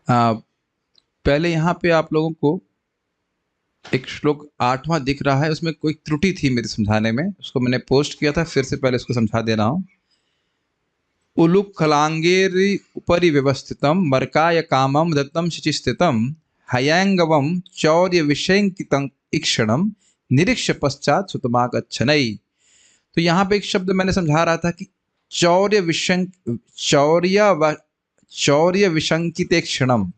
आ, पहले यहाँ पे आप लोगों को एक श्लोक 8वां दिख रहा है, उसमें कोई त्रुटि थी मेरे समझाने में, उसको मैंने पोस्ट किया था, फिर से पहले उसको समझा दे रहा हूँ। उलुखलांगेरि उपरि व्यवस्थितम मर्काय कामम दत्तम शुचिस्थितम हयांगवम चौर्य विषयंकितं ईक्षणम निरीक्ष पश्चात सुतमागच्छनै। तो यहाँ पे एक शब्द मैंने समझा रहा था कि चौर्य चौर्य विशंकित क्षणम,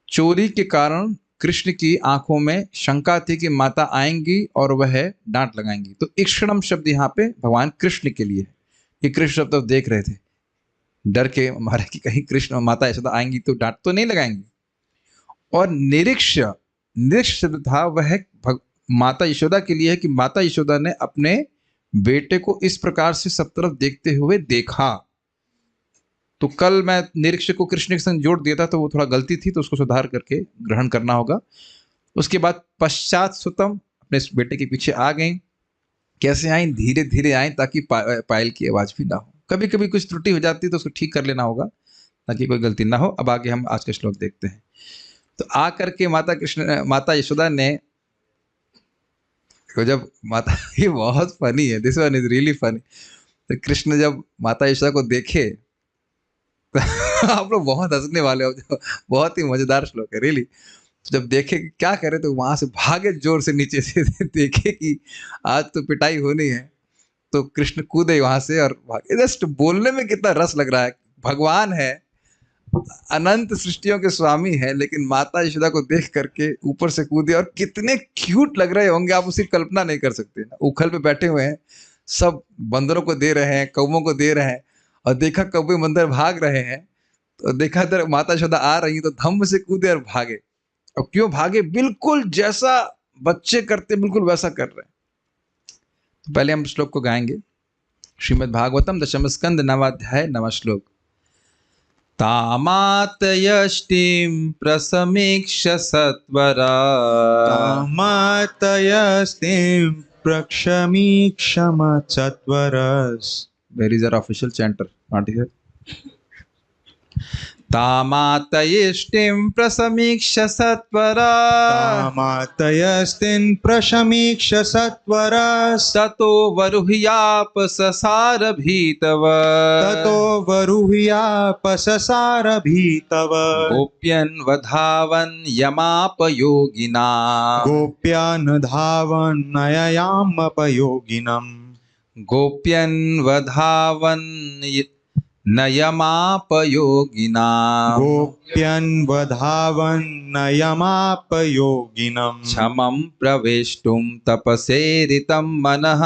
चोरी के कारण कृष्ण की आंखों में शंका थी कि माता आएंगी और वह डांट लगाएंगी। तो ईक्षणम शब्द यहाँ पे भगवान कृष्ण के लिए है कि कृष्ण शब्द देख रहे थे, डर के मारे कि कहीं कृष्ण और माता यशोदा आएंगी तो डांट तो नहीं लगाएंगी। और निरीक्ष, निरीक्ष शब्द था वह माता यशोदा के लिए है कि माता यशोदा ने अपने बेटे को इस प्रकार से सब तरफ देखते हुए देखा। तो कल मैं निरीक्ष को कृष्ण के संग जोड़ दिया था, तो वो थोड़ा गलती थी, तो उसको सुधार करके ग्रहण करना होगा। उसके बाद पश्चात सुतम, अपने बेटे के पीछे आ गई। कैसे आई? धीरे धीरे आई, ताकि पायल की आवाज भी ना हो। कभी कभी कुछ त्रुटि हो जाती है तो उसको ठीक कर लेना होगा ताकि कोई गलती ना हो। अब आगे हम आज का श्लोक देखते हैं। तो आ करके माता यशोदा ने, जब माता ये बहुत फनी है, this one is really funny. तो कृष्ण जब माता यशोदा को देखे तो आप लोग बहुत हंसने वाले हो, बहुत ही मजेदार श्लोक है रियली। जब देखे कि क्या करे तो वहां से भागे जोर से नीचे से देखे कि आज तो पिटाई होनी है, तो कृष्ण कूदे वहां से और भागे। जस्ट बोलने में कितना रस लग रहा है। भगवान है, अनंत सृष्टियों के स्वामी है, लेकिन माता यशोदा को देख करके ऊपर से कूदे, और कितने क्यूट लग रहे होंगे आप उसकी कल्पना नहीं कर सकते। उखल पे बैठे हुए हैं, सब बंदरों को दे रहे हैं, कौवों को दे रहे हैं, और देखा कौवे बंदर भाग रहे हैं, तो देखा इधर माता यशोदा आ रही, तो धम्म से कूदे और भागे। और क्यों भागे? बिल्कुल जैसा बच्चे करते बिल्कुल वैसा कर रहे हैं। तो पहले हम श्लोक को गाएंगे। श्रीमद् भागवतम दशम स्कंद 9वां अध्याय 9वां श्लोक। तामातयष्टिं प्रसमीक्ष सत्वरा, तामातयष्टिं प्रक्षमीक्षम सत्वरस्। Where is our official chanter? Not here. तामातयष्टिं प्रसमीक्ष सत्वरा, तामातयष्टिं प्रशमीक्ष सत्वरस्। ततो वरुह्याप ससार भीतव, ततो वरुह्याप ससार भीतव। गोप्यन् वधावन् यमापयोगिना, गोप्यान् धावन् नययामपयोगिनम्। गोप्यन् वधावन् नयमापयोगिना, गोप्यन् वधावन् नयमापयोगिनम्। क्षमं प्रवेष्टुं तपसेरितं मनः,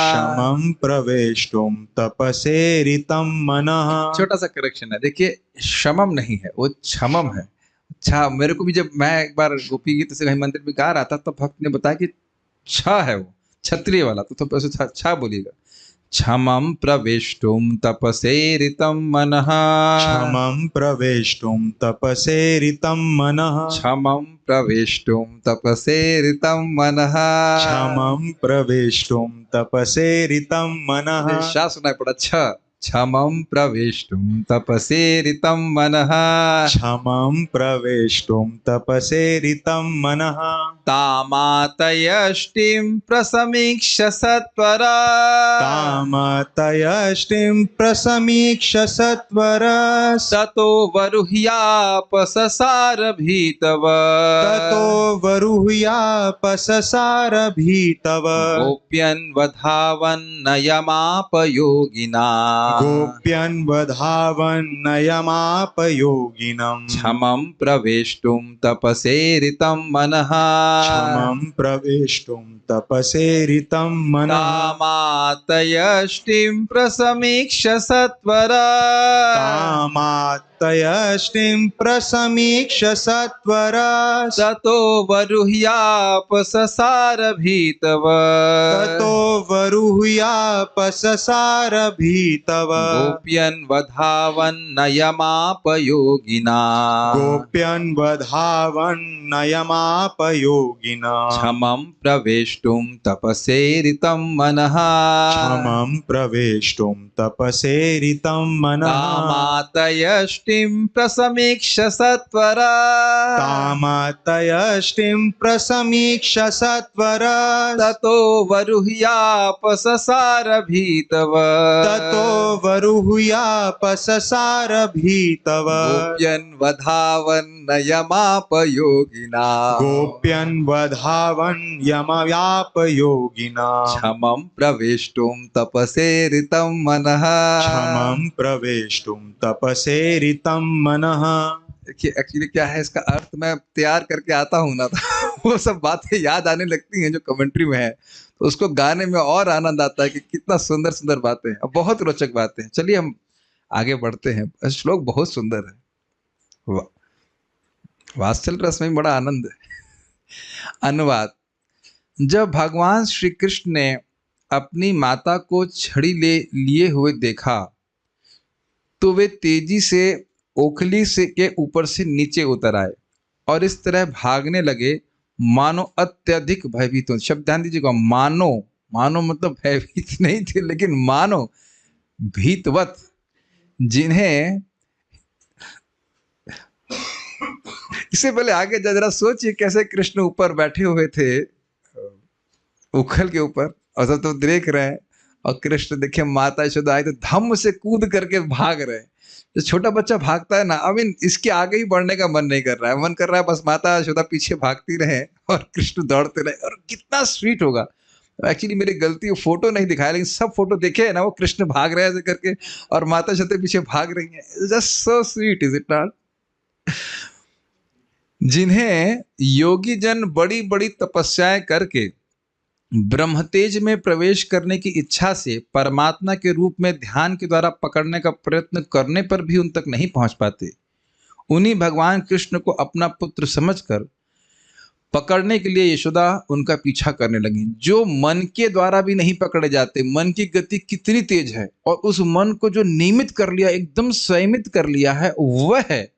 क्षमं प्रवेष्टुं तपसेरितं मनः। छोटा सा करेक्शन है, देखिए क्षमम नहीं है, वो क्षमम है। अच्छा, मेरे को भी जब मैं एक बार गोपी गीत से कहीं मंदिर में गा रहा था, तो भक्त ने बताया कि छ है, वो क्षत्रिय वाला, तो छ बोलिएगा। क्षमं प्रवेष्टुं तपसेरितं मनः, क्षमं प्रवेष्टुं तपसेरितं मनः। क्षमं प्रवेष्टुं तपसेरितं मनः, क्षमं प्रवेष्टुं तपसेरितं मनः। शा सुनाई पड़ा छ, क्षमं प्रवेष्टुं तपसेरितं मनः, क्षमं प्रवेष्टुं तपसेरितं मनः। तामातयष्टिं प्रसमीक्ष सत्वरा, तामातयष्टिं प्रसमीक्ष सत्वरस्। ततो वरुह्याप ससार भीतव, ततो वरुह्याप ससार भीतव। गोप्यन् वधावन् नयमापयोगिना, गोप्यन् वधावन् नयमापयोगिनम्। क्षमं प्रवेष्टुं तपसेरितं मनः, क्षमं प्रवेष्टुं तपसेरितं मनः। तामातयष्टिं प्रसमीक्ष सत्वरा, तामातयष्टिं प्रसमीक्ष सत्वरस्। ततो वरुह्याप ससार भीतव, ततो वरुह्याप ससार भीतव। गोप्यन् वधावन् नयमापयोगिना, गोप्यन् वधावन् नयमापयोगिना। क्षमं प्रवेष्टुं तपसेरितं मनः, क्षमं प्रवेष्टुं तपसेरितं मनः। तामातयष्टिं तयष्टिं प्रसमीक्ष सत्वरा तामतयष्टिं प्रसमीक्ष सत्वरा ततो वरुह्यापससार भीतव ततो वरुह्यापससार भीतव गोप्यन्वधावन्नयमापयोगिना गोप्यन्वधावन् यमव्यापयोगिना क्षमं प्रवेष्टुं तपसेरितं मनः। क्षमं प्रवेष्टुं तपसेरितं मनः। देखिए एक्चुअली क्या है इसका अर्थ, मैं तैयार करके आता हूँ ना तो वो सब बातें याद आने लगती हैं जो कमेंट्री में है, तो उसको गाने में और आनंद आता है कि कितना सुंदर सुंदर बातें हैं, बहुत रोचक बातें हैं। चलिए हम आगे बढ़ते हैं। श्लोक बहुत सुंदर है, वात्सल रस में बड़ा आनंद है। अनुवाद। जब भगवान श्री कृष्ण ने अपनी माता को छड़ी ले लिए हुए देखा तो वे तेजी से ओखली से के ऊपर से नीचे उतर आए और इस तरह भागने लगे मानो अत्यधिक भयभीत हो। शब्द ध्यान दीजिएगा, मानो। मानो मतलब भयभीत नहीं थे, लेकिन मानो भीतवत, जिन्हें इससे पहले आगे जरा सोचिए कैसे कृष्ण ऊपर बैठे हुए थे उखल के ऊपर और सब तो देख रहे हैं, और कृष्ण देखे माता यशोदा आई तो धम्म से कूद करके भाग रहे हैं। जो छोटा बच्चा भागता है ना, आई मीन इसके आगे ही बढ़ने का मन नहीं कर रहा है, मन कर रहा है बस माता यशोदा पीछे भागती रहे और कृष्ण दौड़ते रहे। और कितना स्वीट होगा। एक्चुअली मेरी गलती, वो फोटो नहीं दिखाया, लेकिन सब फोटो देखे है ना, वो कृष्ण भाग रहे हैं ऐसे करके और माता यशोदा पीछे भाग रही है। Just so sweet, is it not? जिन्हें योगी जन बड़ी बड़ी तपस्याएं करके ब्रह्मतेज में प्रवेश करने की इच्छा से परमात्मा के रूप में ध्यान के द्वारा पकड़ने का प्रयत्न करने पर भी उन तक नहीं पहुंच पाते, उन्हीं भगवान कृष्ण को अपना पुत्र समझकर पकड़ने के लिए यशोदा उनका पीछा करने लगी। जो मन के द्वारा भी नहीं पकड़े जाते, मन की गति कितनी तेज है, और उस मन को जो नियमित कर लिया, एकदम संयमित कर लिया है, वह है।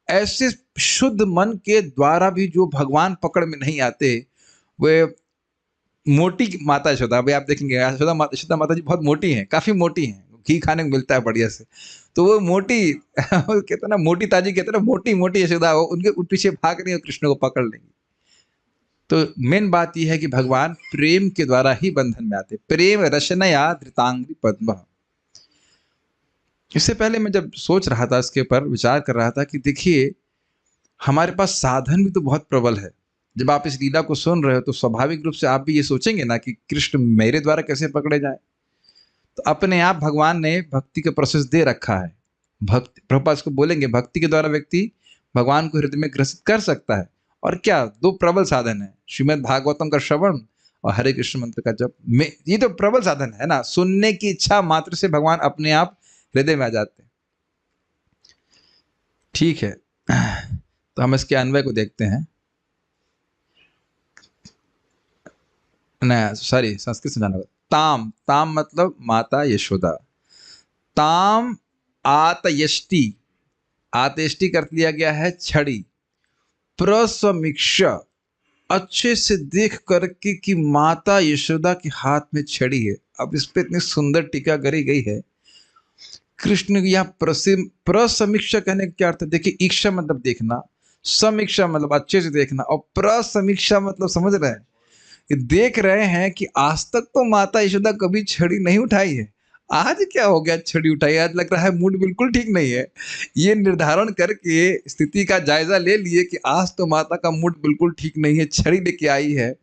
ऐसे शुद्ध मन के द्वारा भी जो भगवान पकड़ में नहीं आते, वे मोटी माता यशोदा। अभी आप देखेंगे यशोदा माता जी बहुत मोटी हैं, काफी मोटी हैं, घी खाने को मिलता है बढ़िया से, तो वो मोटी कहते हैं ना, मोटी ताजी कहते हैं ना, मोटी मोटी यशोदा, वो उनके पीछे भाग रही है, कृष्ण को पकड़ लेंगी। तो मेन बात यह है कि भगवान प्रेम के द्वारा ही बंधन में आते। प्रेम रशनया धृतांग्री पद्म। इससे पहले मैं जब सोच रहा था, इसके ऊपर विचार कर रहा था कि देखिए हमारे पास साधन भी तो बहुत प्रबल है। जब आप इस लीला को सुन रहे हो तो स्वाभाविक रूप से आप भी ये सोचेंगे ना कि कृष्ण मेरे द्वारा कैसे पकड़े जाए। तो अपने आप भगवान ने भक्ति का प्रोसेस दे रखा है। भक्ति, प्रभुपाद इसको बोलेंगे, भक्ति के द्वारा व्यक्ति भगवान को हृदय में ग्रसित कर सकता है। और क्या, दो प्रबल साधन है, श्रीमद् भागवतम का श्रवण और हरे कृष्ण मंत्र का जप। ये तो प्रबल साधन है ना। सुनने की इच्छा मात्र से भगवान अपने आप हृदय में आ जाते हैं। ठीक है, तो हम इसके अन्वय को देखते हैं। नहीं सॉरी, संस्कृत समझाना होगा। ताम, ताम मतलब माता यशोदा। ताम आतयष्टि, आतेष्टि कर लिया गया है छड़ी। प्रसमीक्ष, अच्छे से देख करके कि माता यशोदा के हाथ में छड़ी है। अब इस पे इतनी सुंदर टीका करी गई है। कृष्ण यहाँ प्रसमीक्षा कहने का क्या अर्थ है? देखिए, इच्छा मतलब देखना, समीक्षा मतलब अच्छे से देखना, और प्रसमीक्षा मतलब समझ रहे हैं, देख रहे हैं कि आज तक तो माता यशोदा कभी छड़ी नहीं उठाई है, आज क्या हो गया छड़ी उठाई, आज लग रहा है मूड बिल्कुल ठीक नहीं है। ये निर्धारण करके स्थिति का जायजा ले लिए कि आज तो माता का मूड बिल्कुल ठीक नहीं है, छड़ी लेके आई है।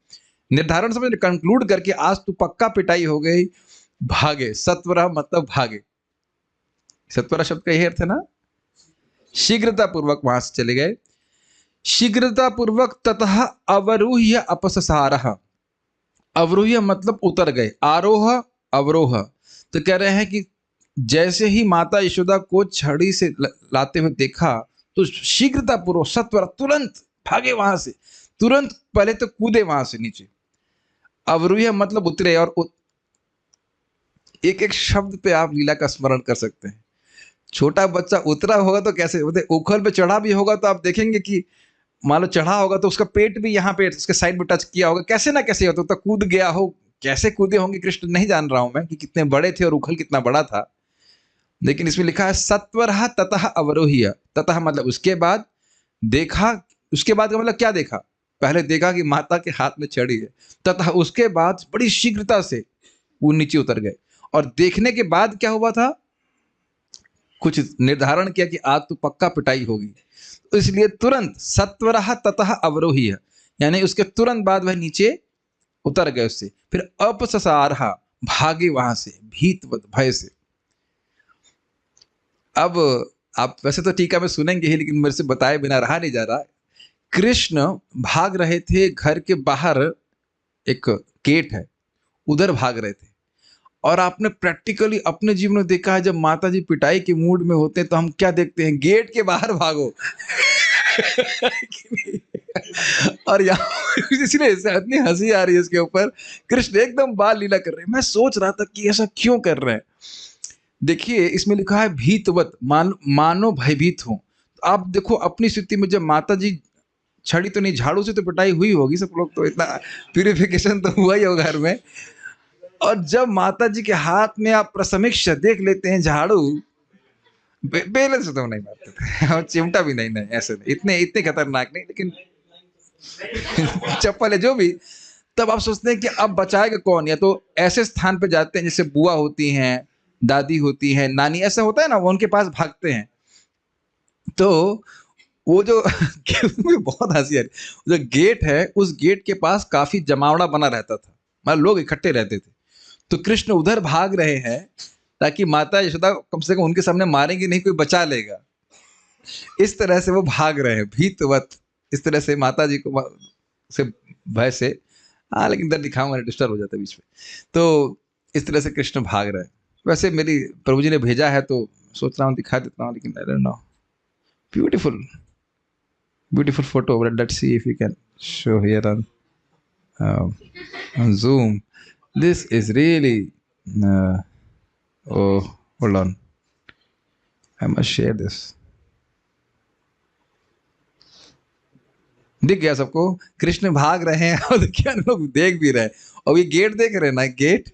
निर्धारण समझ, कंक्लूड करके आज तो पक्का पिटाई हो गई, भागे। सत्वरा मतलब भागे। सत्वरा शब्द का यही अर्थ है ना, शीघ्रता पूर्वक वहां से चले गए। शीघ्रता पूर्वक ततः अवरूह्य अपससारः। अवरूह्य मतलब उतर गए, आरोह अवरोह। तो कह रहे हैं कि जैसे ही माता यशोदा को छड़ी से लाते हुए देखा तो शीघ्रता पूर्वक सत्वरा तुरंत भागे वहां से, तुरंत पहले तो कूदे वहां से नीचे। अवरूह्य मतलब उतरे। और एक एक शब्द पे आप लीला का स्मरण कर सकते हैं। छोटा बच्चा उतरा होगा तो कैसे, उखल पे चढ़ा भी होगा तो आप देखेंगे कि मान लो चढ़ा होगा तो उसका पेट भी यहाँ पे उसके साइड में टच किया होगा, कैसे ना कैसे होता, तो कूद गया हो। कैसे कूदे होंगे कृष्ण नहीं जान रहा हूं मैं कि कितने बड़े थे और उखल कितना बड़ा था। लेकिन इसमें लिखा है सत्वरः ततः अवरोह्य। ततः मतलब उसके बाद, देखा, उसके बाद का मतलब क्या देखा? पहले देखा कि माता के हाथ में छड़ी है, ततः उसके बाद बड़ी शीघ्रता से वो नीचे उतर गए। और देखने के बाद क्या हुआ था? कुछ निर्धारण किया कि आज तो पक्का पिटाई होगी, तो इसलिए तुरंत सत्वरः ततः अवरोह्य, यानी उसके तुरंत बाद वह नीचे उतर गए उससे। फिर अपससारः, भागे वहां से, भीतवत, भय से। अब आप वैसे तो टीका में सुनेंगे ही, लेकिन मेरे से बताए बिना रहा नहीं जा रहा। कृष्ण भाग रहे थे घर के बाहर, एक गेट है, उधर भाग रहे थे। और आपने प्रैक्टिकली अपने जीवन में देखा है, जब माता जी पिटाई के मूड में होते हैं तो हम क्या देखते हैं? गेट के बाहर भागो। और यहाँ इसलिए इतनी हंसी आ रही है इसके ऊपर। कृष्ण एकदम बाल लीला कर रहे हैं। मैं सोच रहा था कि ऐसा क्यों कर रहे हैं। देखिए इसमें लिखा है भीतवत, मानो भयभीत हो। तो आप देखो अपनी स्थिति में, जब माता जी, छड़ी तो नहीं, झाड़ू से तो पिटाई हुई होगी, सब लोग तो इतना प्यूरिफिकेशन तो हुआ ही होगा घर में। और जब माता जी के हाथ में आप प्रसमिक्ष देख लेते हैं झाड़ू, बेलन से तो नहीं मारते थे और चिमटा भी नहीं, नहीं ऐसे नहीं, इतने इतने खतरनाक नहीं, लेकिन चप्पल है जो भी। तब आप सोचते हैं कि अब बचाएगा कौन? या तो ऐसे स्थान पे जाते हैं जैसे बुआ होती हैं, दादी होती हैं, नानी, ऐसा होता है ना, वो उनके पास भागते हैं। तो वो जो उसमें बहुत हंसी आ रही, जो गेट है, उस गेट के पास काफी जमावड़ा बना रहता था, मतलब लोग इकट्ठे रहते थे। तो कृष्ण उधर भाग रहे हैं ताकि माता यशोदा कम से कम उनके सामने मारेंगे नहीं, कोई बचा लेगा। इस तरह से वो भाग रहे हैं भीतवत, इस तरह से माता जी को से भय से। हाँ, लेकिन इधर दिखाऊंगा, डिस्टर्ब हो जाता है बीच में। तो इस तरह से कृष्ण भाग रहे हैं। वैसे मेरी प्रभु जी ने भेजा है तो सोच रहा हूँ दिखा देता हूँ, लेकिन I don't know. Beautiful beautiful photo, but let's see if we can show here on Zoom. This is really oh, hold on, I must share this. दिख गया सबको? कृष्ण भाग रहे हैं और देखिए लोग देख भी रहे हैं, और ये गेट देख रहे हैं ना, गेट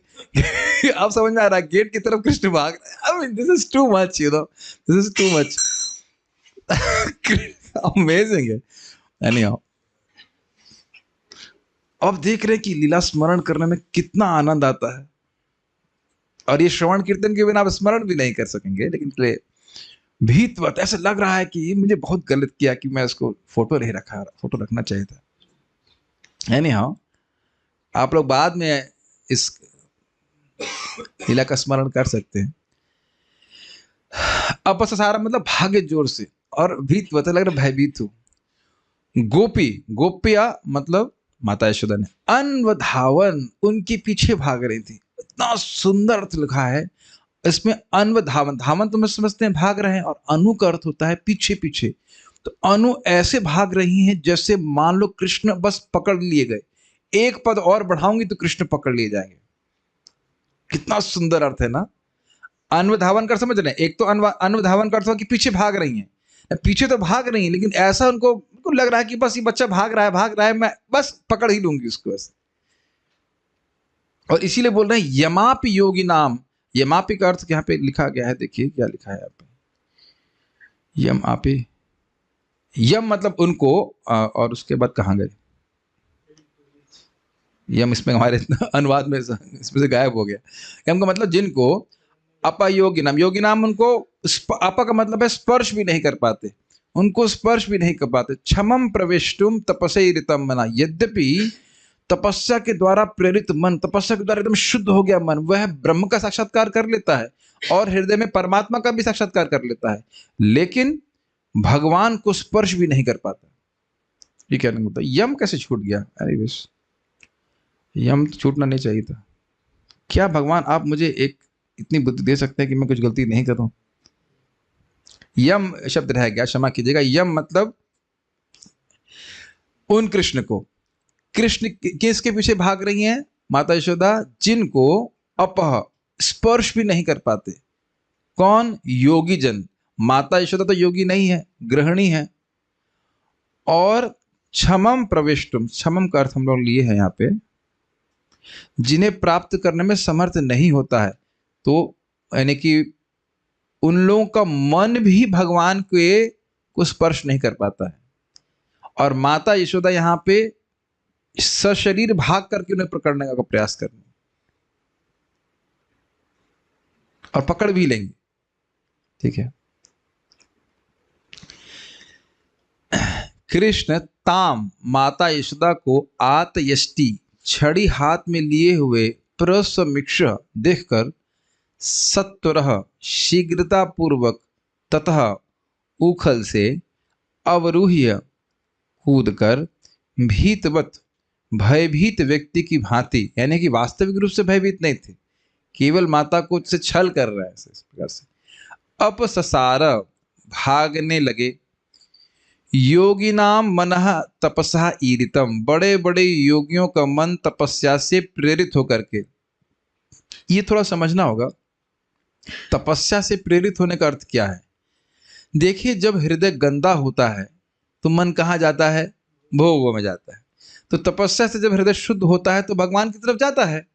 आप समझ में आ रहा है, गेट की तरफ कृष्ण भाग रहे हैं। I mean, this is too much, you know, this is too much. Amazing है। Anyhow, अब देख रहे हैं कि लीला स्मरण करने में कितना आनंद आता है। और ये श्रवण कीर्तन के बिना आप स्मरण भी नहीं कर सकेंगे। लेकिन भीतवत ऐसा लग रहा है कि मुझे बहुत गलत किया कि मैं इसको फोटो नहीं रखा, फोटो रखना चाहिए था। Anyhow, आप लोग बाद में इस लीला का स्मरण कर सकते हैं। अपससारा मतलब भागे जोर से, और भीतवत लग रहा भयभीत हो। गोपी, गोपिया मतलब माता यशोदा ने, अन्वधावन उनके पीछे भाग रही थी। इतना सुंदर अर्थ लिखा है इसमें, अन्वधावन। धावन तो मैं समझते हैं भाग रहे हैं, और अनु का अर्थ होता है पीछे पीछे। तो अनु ऐसे भाग रही हैं जैसे मान लो कृष्ण बस पकड़ लिए गए, एक पद और बढ़ाऊंगी तो कृष्ण पकड़ लिए जाएंगे। कितना सुंदर अर्थ है ना। अन्वधावन कर समझ रहे हैं? एक तो अन्वधावन का अर्थ कि पीछे भाग रही हैं, पीछे तो भाग रही हैं, लेकिन ऐसा उनको लग रहा है कि बस ये बच्चा भाग रहा है, मैं बस पकड़ ही लूंगी उसको बस। और इसीलिए बोल रहे हैं यमापि योगी नाम। यमापि का अर्थ यहाँ पे लिखा गया है, देखिए क्या लिखा है यहाँ पे, यमापि। यम मतलब उनको, और उसके बाद कहाँ गए यम? इसमें हमारे अनुवाद में इसमें से गायब हो गया। यम का मतलब जिनको, अपयोगी नाम, योगी नाम उनको, अपा का मतलब है स्पर्श भी नहीं कर पाते, उनको स्पर्श भी नहीं कर पाते। क्षमम प्रविष्टुम तपसैरितम मना। यद्यपि तपस्या के द्वारा प्रेरित मन, तपस्या के द्वारा एकदम शुद्ध हो गया मन, वह ब्रह्म का साक्षात्कार कर लेता है और हृदय में परमात्मा का भी साक्षात्कार कर लेता है, लेकिन भगवान को स्पर्श भी नहीं कर पाता। ये कहने होता है यम कैसे छूट गया? अरे विश, यम छूटना नहीं चाहिए था। क्या भगवान आप मुझे एक इतनी बुद्धि दे सकते हैं कि मैं कुछ गलती नहीं करूं? यम शब्द रह गया, क्षमा कीजिएगा। यम मतलब उन कृष्ण को, कृष्ण किसके पीछे भाग रही हैं? माता यशोदा, जिनको अपह स्पर्श भी नहीं कर पाते। कौन? योगी जन। माता यशोदा तो योगी नहीं है, गृहिणी है। और क्षमम प्रविष्टुम, क्षमम का अर्थ हम लोग लिए हैं यहाँ पे, जिन्हें प्राप्त करने में समर्थ नहीं होता है। तो यानी कि उन लोगों का मन भी भगवान के को स्पर्श नहीं कर पाता है। और माता यशोदा यहाँ पे सशरीर भाग करके उन्हें पकड़ने का प्रयास कर रही हैं, और पकड़ भी लेंगे। ठीक है। कृष्ण ताम माता यशोदा को आतयष्टि छड़ी हाथ में लिए हुए प्रसमीक्ष देखकर सत्वरः शीघ्रता पूर्वक ततः उखल से अवरूह्य कूदकर भीतवत भयभीत व्यक्ति की भांति, यानी कि वास्तविक रूप से भयभीत नहीं थे, केवल माता को से छल कर रहा है इस प्रकार से, अपससार भागने लगे। योगिनाम मनः तपसा ईरितम, बड़े बड़े योगियों का मन तपस्या से प्रेरित होकर के। ये थोड़ा समझना होगा, तपस्या से प्रेरित होने का अर्थ क्या है। देखिए, जब हृदय गंदा होता है तो मन कहाँ जाता है? भोगों में जाता है। तो तपस्या से जब हृदय शुद्ध होता है तो भगवान की तरफ जाता है।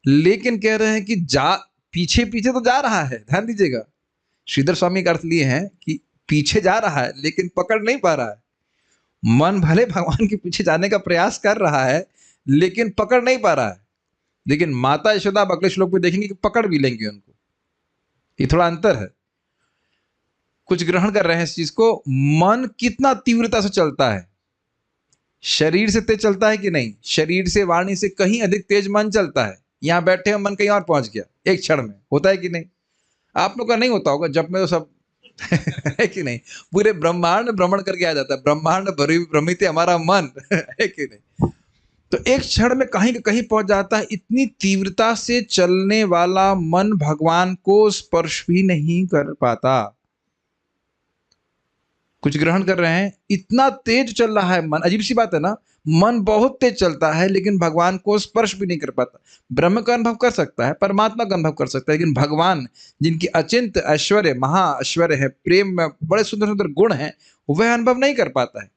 लेकिन कह रहे हैं कि जा पीछे पीछे तो जा रहा है। ध्यान दीजिएगा, श्रीधर स्वामी का अर्थ लिए हैं कि पीछे जा रहा है लेकिन पकड़ नहीं पा रहा है। मन भले भगवान के पीछे जाने का प्रयास कर रहा है लेकिन पकड़ नहीं पा रहा है। लेकिन माता यशोदा आप अगले श्लोक में देखेंगे कि पकड़ भी लेंगे उनको। ये थोड़ा अंतर है, कुछ ग्रहण कर रहे हैं इस चीज को। मन कितना तीव्रता से चलता है, शरीर से तेज चलता है कि नहीं? शरीर से, वाणी से कहीं अधिक तेज मन चलता है। यहां बैठे मन कहीं और पहुंच गया एक क्षण में, होता है कि नहीं? आप लोग का नहीं होता होगा, जब में तो सब है कि नहीं, पूरे ब्रह्मांड भ्रमण करके आ जाता है। ब्रह्मांड भ्रमित हमारा मन है कि नहीं? तो एक क्षण में कहीं कहीं पहुंच जाता है। इतनी तीव्रता से चलने वाला मन भगवान को स्पर्श भी नहीं कर पाता। कुछ ग्रहण कर रहे हैं, इतना तेज चल रहा है मन। अजीब सी बात है ना, मन बहुत तेज चलता है लेकिन भगवान को स्पर्श भी नहीं कर पाता। ब्रह्म का अनुभव कर सकता है, परमात्मा का अनुभव कर सकता है, लेकिन भगवान जिनकी अचिंत ऐश्वर्य, महा ऐश्वर्य है, प्रेम में बड़े सुंदर सुंदर गुण हैं, वह अनुभव नहीं कर पाता है।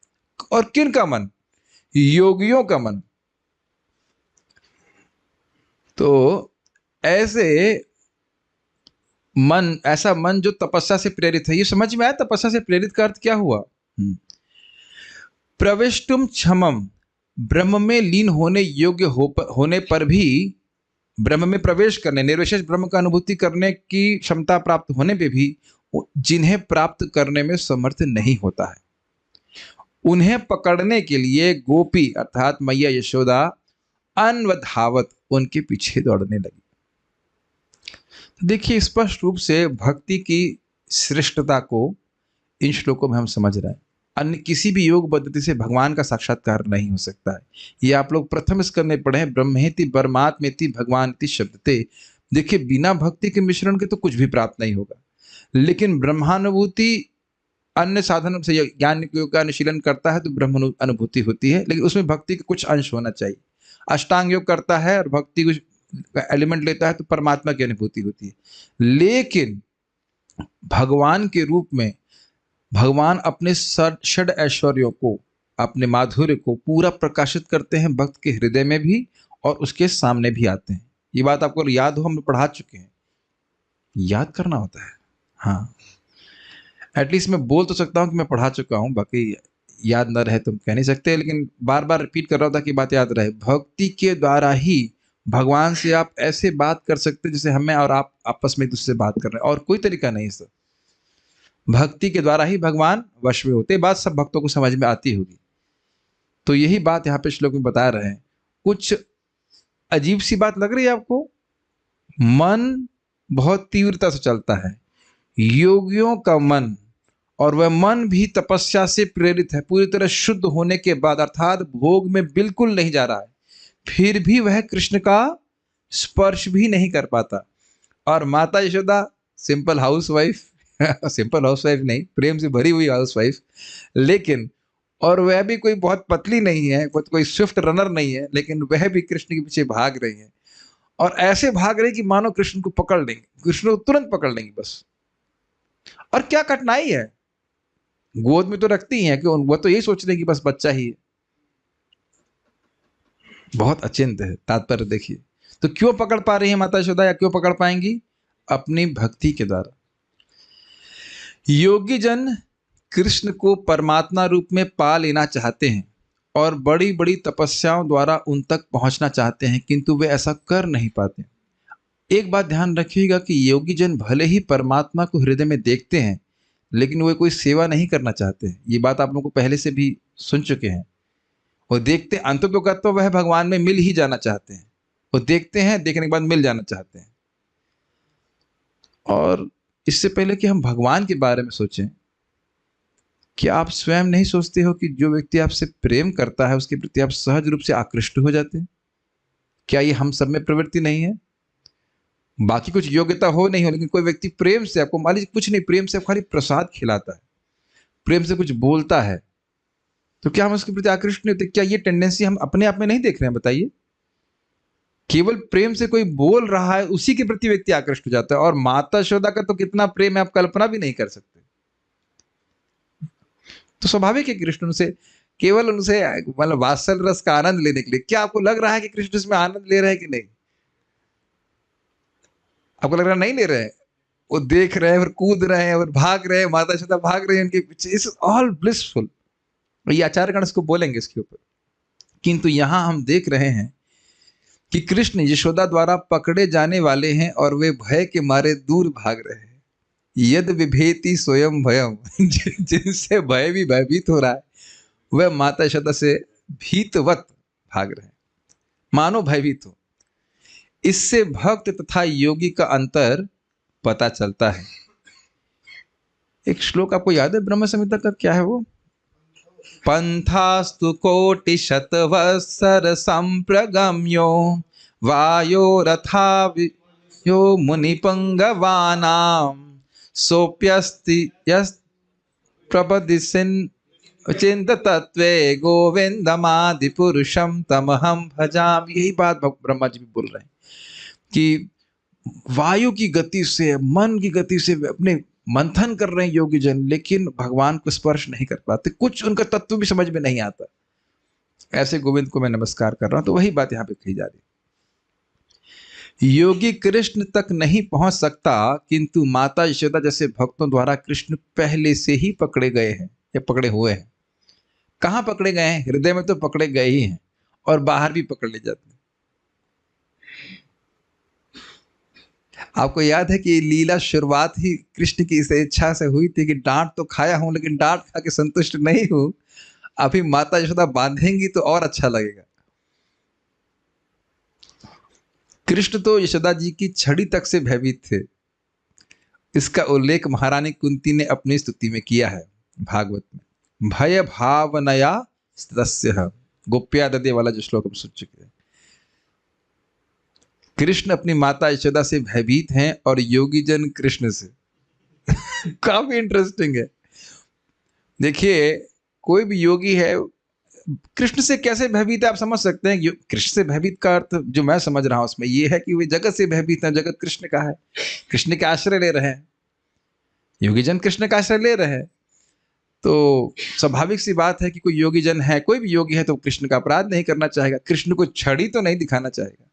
और किन का मन? योगियों का मन। तो ऐसे मन, ऐसा मन जो तपस्या से प्रेरित है। ये समझ में आया तपस्या से प्रेरित का अर्थ क्या हुआ? प्रविष्टुम क्षमम, ब्रह्म में लीन होने योग्य होने पर भी, ब्रह्म में प्रवेश करने, निर्विशेष ब्रह्म का अनुभूति करने की क्षमता प्राप्त होने पे भी जिन्हें प्राप्त करने में समर्थ नहीं होता है, उन्हें पकड़ने के लिए गोपी अर्थात मैया यशोदा अन्वधावत उनके पीछे दौड़ने लगी। देखिए, स्पष्ट रूप से भक्ति की श्रेष्ठता को इन श्लोकों में हम समझ रहे हैं। अन्य किसी भी योग पद्धति से भगवान का साक्षात्कार नहीं हो सकता है। ये आप लोग प्रथम स्कंद में पढ़े हैं, ब्रह्मेति परमात्मेति भगवानति शब्दते। देखिए, बिना भक्ति के मिश्रण के तो कुछ भी प्राप्त नहीं होगा। लेकिन ब्रह्मानुभूति अन्य साधनों से, ज्ञान योग का अनुशीलन करता है तो ब्रह्म अनुभूति होती है, लेकिन उसमें भक्ति का कुछ अंश होना चाहिए। अष्टांग योग करता है और भक्ति कुछ एलिमेंट लेता है तो परमात्मा की अनुभूति होती है। लेकिन भगवान के रूप में भगवान अपने षड ऐश्वर्यों को, अपने माधुर्य को पूरा प्रकाशित करते हैं भक्त के हृदय में भी और उसके सामने भी आते हैं। ये बात आपको याद हो, हम पढ़ा चुके हैं, याद करना होता है। हाँ, एटलीस्ट मैं बोल तो सकता हूँ कि मैं पढ़ा चुका हूँ, बाकी याद न रहे तो कह नहीं सकते, लेकिन बार बार रिपीट कर रहा था कि बात याद रहे। भक्ति के द्वारा ही भगवान से आप ऐसे बात कर सकते जैसे हमें और आप आपस में एक दूसरे से बात कर रहे हैं, और कोई तरीका नहीं सर। भक्ति के द्वारा ही भगवान वश में होते। बात सब भक्तों को समझ में आती होगी। तो यही बात यहाँ पे श्लोक में बता रहे हैं। कुछ अजीब सी बात लग रही है आपको? मन बहुत तीव्रता से चलता है, योगियों का मन, और वह मन भी तपस्या से प्रेरित है, पूरी तरह शुद्ध होने के बाद, अर्थात भोग में बिल्कुल नहीं जा रहा है, फिर भी वह कृष्ण का स्पर्श भी नहीं कर पाता। और माता Yashoda simple housewife simple housewife नहीं, प्रेम से भरी हुई हाउसवाइफ, लेकिन और वह भी कोई बहुत पतली नहीं है, कोई स्विफ्ट रनर नहीं है, लेकिन वह भी कृष्ण के पीछे भाग रही है। और ऐसे भाग रही कि मानो कृष्ण को पकड़ लेंगे, कृष्ण को तुरंत पकड़ लेंगे बस। और क्या कठिनाई है, गोद में तो रखती ही है कि वो तो यही सोच रहे कि बस बच्चा ही है। बहुत अचिंत है तात्पर्य। देखिए, तो क्यों पकड़ पा रही है माता यशोदा, या क्यों पकड़ पाएंगी? अपनी भक्ति के द्वारा। योगी जन कृष्ण को परमात्मा रूप में पा लेना चाहते हैं और बड़ी बड़ी तपस्याओं द्वारा उन तक पहुंचना चाहते हैं, किंतु वे ऐसा कर नहीं पाते। एक बात ध्यान रखिएगा कि योगी जन भले ही परमात्मा को हृदय में देखते हैं, लेकिन वे कोई सेवा नहीं करना चाहते हैं। ये बात आप लोगों को पहले से भी सुन चुके हैं। वो देखते अंततोगत्वा वह भगवान में मिल ही जाना चाहते हैं। वो देखते हैं, देखने के बाद मिल जाना चाहते हैं। और इससे पहले कि हम भगवान के बारे में सोचें, क्या आप स्वयं नहीं सोचते हो कि जो व्यक्ति आपसे प्रेम करता है उसके प्रति आप सहज रूप से आकृष्ट हो जाते हैं? क्या ये हम सब में प्रवृत्ति नहीं है? बाकी कुछ योग्यता हो नहीं हो, लेकिन कोई व्यक्ति प्रेम से आपको, मान लीजिए कुछ नहीं, प्रेम से खाली प्रसाद खिलाता है, प्रेम से कुछ बोलता है, तो क्या हम उसके प्रति आकृष्ट नहीं होते? क्या ये टेंडेंसी हम अपने आप में नहीं देख रहे हैं? बताइए। केवल प्रेम से कोई बोल रहा है उसी के प्रति व्यक्ति आकृष्ट हो जाता है। और माता यशोदा का तो कितना प्रेम है, आप कल्पना भी नहीं कर सकते। तो स्वाभाविक है कृष्ण उनसे केवल उनसे मतलब वात्सल रस का आनंद लेने के लिए। क्या आपको लग रहा है कि कृष्ण इसमें आनंद ले रहे हैं कि नहीं? आपको लग रहा नहीं ले रहे हैं? वो देख रहे हैं और कूद रहे हैं और भाग रहे हैं, माता यशोदा भाग रहे हैं उनके पीछे। It's all blissful. ये आचार्यगण इसको बोलेंगे इसके ऊपर। किंतु यहां हम देख रहे हैं कि कृष्ण यशोदा द्वारा पकड़े जाने वाले हैं और वे भय के मारे दूर भाग रहे हैं। यद विभेति स्वयं भयम, जिनसे भय भी भयभीत हो रहा है, वह माता यशोदा से भीतवत भाग रहे हैं, मानो भयभीत हो। इससे भक्त तथा योगी का अंतर पता चलता है। एक श्लोक आपको याद है ब्रह्म संहिता का? क्या है वो? पंथास्तु कोटि शतवत्सर संप्रगम्यो वायो रथा यो मुनिपंगवानाम सोप्यस्ति यस् प्रपदिसिन चिंत तत्वे गोविंदमादि पुरुषम तमहम भजाम। यही बात ब्रह्मा जी भी बोल रहे हैं कि वायु की गति से, मन की गति से अपने मंथन कर रहे हैं योगी जन, लेकिन भगवान को स्पर्श नहीं कर पाते। कुछ उनका तत्व भी समझ में नहीं आता। ऐसे गोविंद को मैं नमस्कार कर रहा हूं। तो वही बात यहां पे कही जा रही। योगी कृष्ण तक नहीं पहुंच सकता, किंतु माता यशोदा जैसे भक्तों द्वारा कृष्ण पहले से ही पकड़े गए हैं या पकड़े हुए हैं। कहां पकड़े गए हैं? हृदय में तो पकड़े गए ही हैं, और बाहर भी पकड़ ले जाते हैं। आपको याद है कि लीला शुरुआत ही कृष्ण की इस इच्छा से हुई थी कि डांट तो खाया हूं, लेकिन डांट खा के संतुष्ट नहीं हूं, अभी माता यशोदा बांधेंगी तो और अच्छा लगेगा। कृष्ण तो यशोदा जी की छड़ी तक से भयभीत थे। इसका उल्लेख महारानी कुंती ने अपनी स्तुति में किया है भागवत में। भय भावनया तस्यः, गोप्या ददे वाला जो श्लोक हम सुन चुके हैं। कृष्ण अपनी माता यशोदा से भयभीत हैं और योगी जन कृष्ण से। काफी इंटरेस्टिंग है। देखिए, कोई भी योगी है कृष्ण से कैसे भयभीत है आप समझ सकते हैं। कृष्ण से भयभीत का अर्थ जो मैं समझ रहा हूं उसमें यह है कि वे जगत से भयभीत हैं। जगत कृष्ण का है, कृष्ण के आश्रय ले रहे हैं, योगी जन कृष्ण का आश्रय ले रहे हैं। तो स्वाभाविक सी बात है कि कोई योगी जन है, कोई भी योगी है तो कृष्ण का अपराध नहीं करना चाहेगा, कृष्ण को छड़ी तो नहीं दिखाना चाहेगा।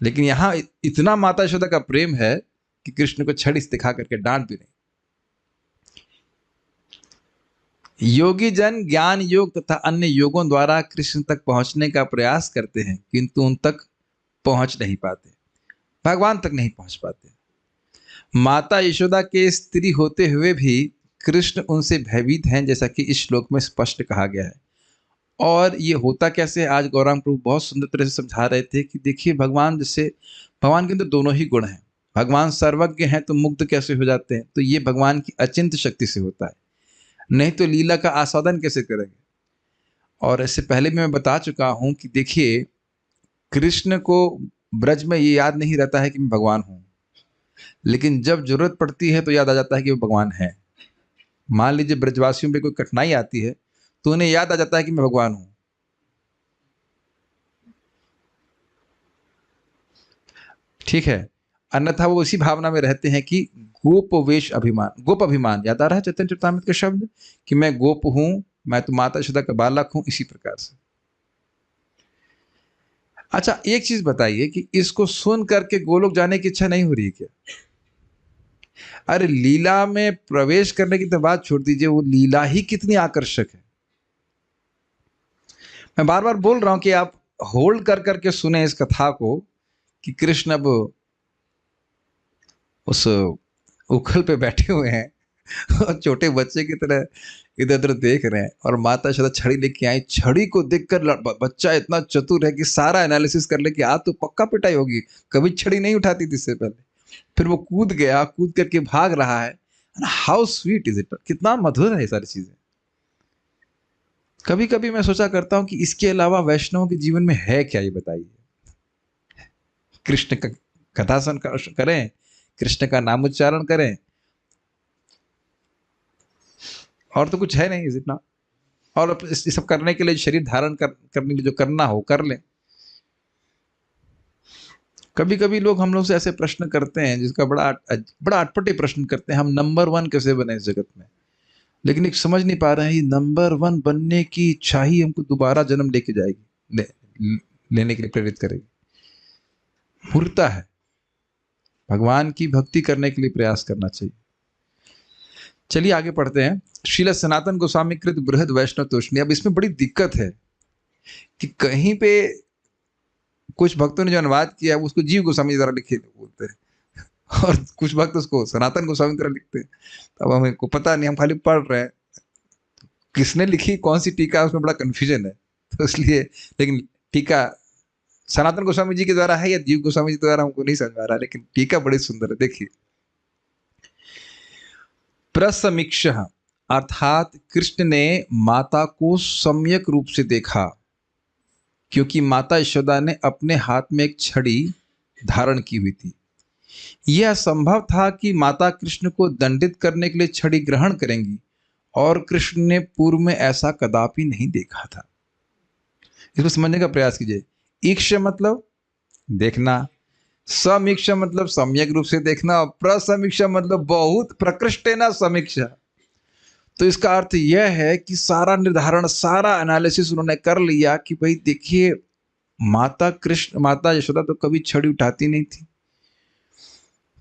लेकिन यहां इतना माता यशोदा का प्रेम है कि कृष्ण को छड़ी से दिखा करके डांट भी नहीं। योगी जन ज्ञान योग तथा अन्य योगों द्वारा कृष्ण तक पहुंचने का प्रयास करते हैं, किंतु उन तक पहुंच नहीं पाते, भगवान तक नहीं पहुंच पाते। माता यशोदा के स्त्री होते हुए भी कृष्ण उनसे भयभीत हैं, जैसा कि इस श्लोक में स्पष्ट कहा गया है। और ये होता कैसे, आज गौरांग प्रभु बहुत सुंदर तरह से समझा रहे थे कि देखिए, भगवान के अंदर दोनों ही गुण हैं। भगवान सर्वज्ञ हैं तो मुग्ध कैसे हो जाते हैं? तो ये भगवान की अचिंत्य शक्ति से होता है, नहीं तो लीला का आस्वादन कैसे करेंगे। और इससे पहले भी मैं बता चुका हूं कि देखिए, कृष्ण को ब्रज में ये याद नहीं रहता है कि मैं भगवान हूं, लेकिन जब जरूरत पड़ती है तो याद आ जाता है कि वो भगवान है। मान लीजिए ब्रजवासियों पे कोई कठिनाई आती है तो उन्हें याद आ जाता है कि मैं भगवान हूं। ठीक है, अन्यथा वो इसी भावना में रहते हैं कि गोपवेश अभिमान, गोप अभिमान याद आ रहा है चैतन्य चरितामृत का शब्द कि मैं गोप हूं, मैं तो माता यशोदा का बालक हूं, इसी प्रकार से। अच्छा, एक चीज बताइए कि इसको सुन करके गोलोक जाने की इच्छा नहीं हो रही है क्या? अरे लीला में प्रवेश करने की तो बात छोड़ दीजिए, वो लीला ही कितनी आकर्षक है। मैं बार बार बोल रहा हूं कि आप होल्ड कर करके सुने इस कथा को कि कृष्ण अब उस उखल पे बैठे हुए हैं और छोटे बच्चे की तरह इधर उधर देख रहे हैं, और माता यशोदा छड़ी लेके आई। छड़ी को देखकर बच्चा इतना चतुर है कि सारा एनालिसिस कर ले कि आज तो पक्का पिटाई होगी, कभी छड़ी नहीं उठाती थी इससे पहले। फिर वो कूद गया, कूद करके भाग रहा है। हाउ स्वीट इज इट, कितना मधुर है ये सारी चीजें। कभी कभी मैं सोचा करता हूं कि इसके अलावा वैष्णव के जीवन में है क्या, ये बताइए। कृष्ण का कथा सुन करें, कृष्ण का नाम उच्चारण करें, और तो कुछ है नहीं, इज इट ना। और इस सब करने के लिए शरीर धारण करने के लिए जो करना हो कर लें। कभी कभी लोग हम लोग से ऐसे प्रश्न करते हैं जिसका बड़ा अटपटे प्रश्न करते हैं, हम नंबर 1 कैसे बने इस जगत में। लेकिन एक समझ नहीं पा रहे हैं, ये नंबर 1 बनने की इच्छा ही हमको दोबारा जन्म लेके जाएगी, लेने के लिए प्रेरित करेगी। मूर्खता है। भगवान की भक्ति करने के लिए प्रयास करना चाहिए। चलिए आगे पढ़ते हैं। श्रील सनातन गोस्वामी कृत बृहद वैष्णव तोषणी। अब इसमें बड़ी दिक्कत है कि कहीं पे कुछ भक्तों ने जो अनुवाद किया उसको जीव गोस्वामी द्वारा लिखे बोलते हैं, और कुछ भक्त उसको सनातन गोस्वामी द्वारा लिखते हैं। अब हमें को पता नहीं, हम खाली पढ़ रहे हैं, किसने लिखी कौन सी टीका उसमें बड़ा कंफ्यूजन है। तो इसलिए, लेकिन टीका सनातन गोस्वामी जी के द्वारा है या जीव गोस्वामी जी द्वारा हमको नहीं समझ आ रहा, लेकिन टीका बड़ी सुंदर है। देखिए, प्रसमीक्ष अर्थात कृष्ण ने माता को सम्यक रूप से देखा, क्योंकि माता यशोदा ने अपने हाथ में एक छड़ी धारण की हुई थी। यह संभव था कि माता कृष्ण को दंडित करने के लिए छड़ी ग्रहण करेंगी, और कृष्ण ने पूर्व में ऐसा कदापि नहीं देखा था। इसको समझने का प्रयास कीजिए। ईक्ष मतलब देखना, समीक्ष मतलब सम्यक रूप से देखना, और प्रसमीक्ष मतलब बहुत प्रकृष्टेन समीक्षा। तो इसका अर्थ यह है कि सारा निर्धारण, सारा एनालिसिस उन्होंने कर लिया कि भाई देखिए, माता यशोदा तो कभी छड़ी उठाती नहीं थी,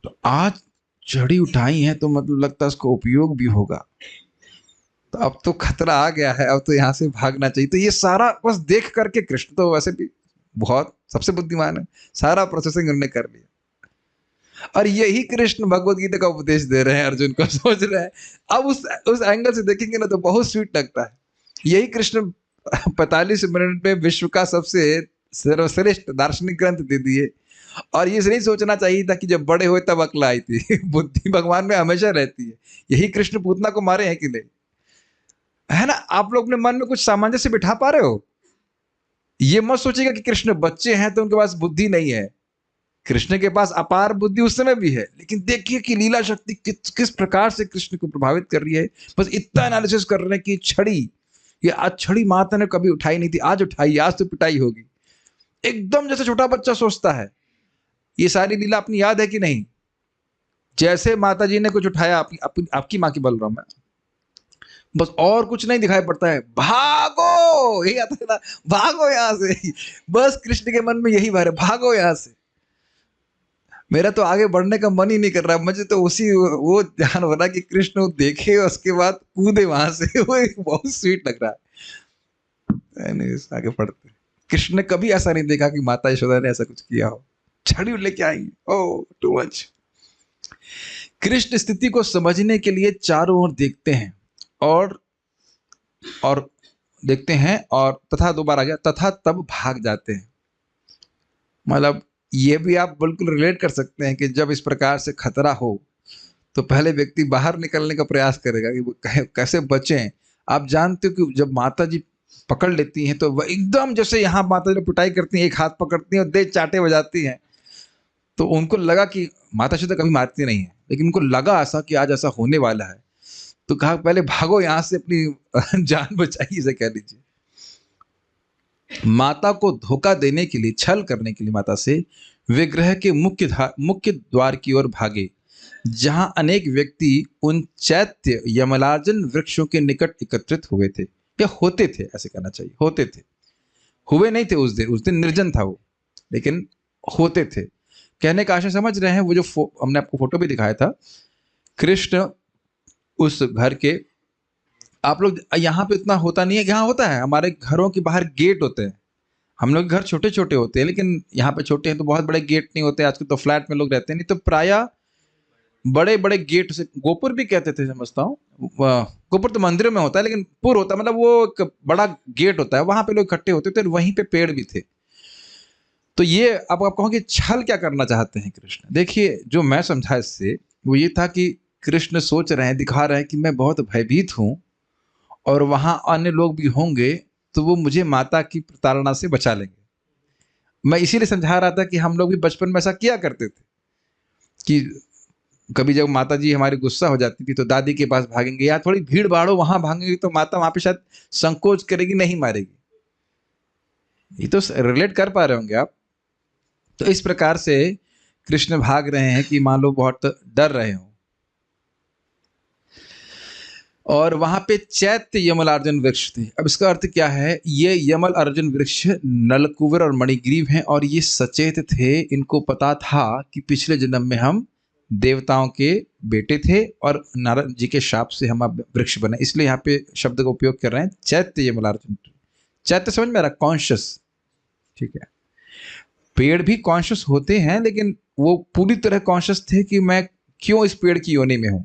तो आज छड़ी उठाई है तो मतलब लगता है उसको उपयोग भी होगा। तो अब तो खतरा आ गया है, अब तो यहाँ से भागना चाहिए। तो ये सारा बस देख करके, कृष्ण तो वैसे भी बहुत सबसे बुद्धिमान है, सारा प्रोसेसिंग उन्होंने कर लिया। और यही कृष्ण भगवत गीता का उपदेश दे रहे हैं अर्जुन को, सोच रहे हैं। अब उस एंगल से देखेंगे ना तो बहुत स्वीट लगता है। यही कृष्ण 45 मिनट में विश्व का सबसे सर्वश्रेष्ठ दार्शनिक ग्रंथ दे दिए। और ये नहीं सोचना चाहिए था कि जब बड़े हुए तब अक्ल आई थी। बुद्धि भगवान में हमेशा रहती है। यही कृष्ण पूतना को मारे हैं कि नहीं, है ना। आप लोग अपने मन में कुछ सामंजस्य बिठा पा रहे हो। ये मत सोचिएगा कि कृष्ण बच्चे हैं तो उनके पास बुद्धि नहीं है। कृष्ण के पास अपार बुद्धि उस समय भी है, लेकिन देखिए कि लीला शक्ति किस प्रकार से कृष्ण को प्रभावित कर रही है। बस इतना एनालिसिस कर रहे हैं कि छड़ी, ये आज छड़ी माता ने कभी उठाई नहीं थी, आज उठाई, आज तो पिटाई होगी। एकदम जैसे छोटा बच्चा सोचता है। ये सारी लीला अपनी याद है कि नहीं। जैसे माता जी ने कुछ उठाया, आपकी माँ की बोल रहा हूं मैं, बस और कुछ नहीं दिखाई पड़ता है, भागो, यही आता है ना, भागो यहां से। बस कृष्ण के मन में यही भर है, भागो यहां से। मेरा तो आगे बढ़ने का मन ही नहीं कर रहा। मुझे तो वो ध्यान हो रहा कि कृष्ण देखे उसके बाद कूदे वहां से। वो बहुत स्वीट लग रहा है। आगे पढ़ते। कृष्ण ने कभी ऐसा नहीं देखा कि माता यशोदा ने ऐसा कुछ किया हो, छड़ी लेके आई। Oh too much. कृष्ण स्थिति को समझने के लिए चारों ओर देखते हैं और देखते हैं, और तथा दोबारा आ गया, तथा तब भाग जाते हैं। मतलब ये भी आप बिल्कुल रिलेट कर सकते हैं कि जब इस प्रकार से खतरा हो तो पहले व्यक्ति बाहर निकलने का प्रयास करेगा कि वो कैसे बचें। आप जानते हो कि जब माता जी पकड़ लेती हैं तो वह एकदम, जैसे यहाँ माता जी पिटाई करती हैं, एक हाथ पकड़ती हैं और दे चाटे बजाती हैं। तो उनको लगा कि माता जी तो कभी मारती नहीं है, लेकिन उनको लगा ऐसा कि आज ऐसा होने वाला है। तो कहा पहले भागो यहाँ से, अपनी जान बचाइए, इसे कह लीजिए। माता को धोखा देने के लिए, छल करने के लिए माता से विग्रह के मुख्य द्वार की ओर भागे, जहां अनेक व्यक्ति उन चैत्य यमलार्जन वृक्षों के निकट एकत्रित हुए थे, या होते थे, ऐसे कहना चाहिए, होते थे। हुए नहीं थे उस दिन निर्जन था वो, लेकिन होते थे। कहने का आशय समझ रहे हैं। वो जो हमने आपको फोटो भी दिखाया था, कृष्ण उस घर के, आप लोग यहाँ पे इतना होता नहीं है, यहाँ होता है, हमारे घरों के बाहर गेट होते हैं। हम लोग के घर छोटे छोटे होते हैं, लेकिन यहाँ पे छोटे हैं तो बहुत बड़े गेट नहीं होते। आजकल तो फ्लैट में लोग रहते हैं, नहीं तो प्रायः बड़े बड़े गेट से, गोपुर भी कहते थे समझता हूँ, गोपुर तो मंदिरों में होता है, लेकिन पुर होता है, मतलब वो एक बड़ा गेट होता है, वहां पे लोग इकट्ठे होते थे और वहीं पे पेड़ भी थे। तो ये अब आप कहोगे छल क्या करना चाहते हैं कृष्ण? देखिए, जो मैं समझा इससे वो ये था कि कृष्ण सोच रहे हैं, दिखा रहे हैं कि मैं बहुत भयभीत हूं और वहां अन्य लोग भी होंगे तो वो मुझे माता की प्रताड़ना से बचा लेंगे। मैं इसीलिए समझा रहा था कि हम लोग भी बचपन में ऐसा किया करते थे कि कभी जब माता जी हमारी गुस्सा हो जाती थी तो दादी के पास भागेंगे, या थोड़ी भीड़ भाड़ हो वहां भागेंगे तो माता वहां पे शायद संकोच करेगी, नहीं मारेगी। ये तो रिलेट कर पा रहे होंगे आप। तो इस प्रकार से कृष्ण भाग रहे हैं कि मान लो बहुत डर रहे हो, और वहां पे चैत्य यमल अर्जुन वृक्ष थे। अब इसका अर्थ क्या है? ये यमल अर्जुन वृक्ष नलकुबर और मणिग्रीव हैं और ये सचेत थे, इनको पता था कि पिछले जन्म में हम देवताओं के बेटे थे और नारद जी के शाप से हम अब वृक्ष बने, इसलिए यहाँ पे शब्द का उपयोग कर रहे हैं चैत्य यमल अर्जुन। चैत्य समझ में आ रहा? कॉन्शियस, ठीक है। पेड़ भी कॉन्शियस होते हैं, लेकिन वो पूरी तरह कॉन्शियस थे कि मैं क्यों इस पेड़ की योनि में हूं।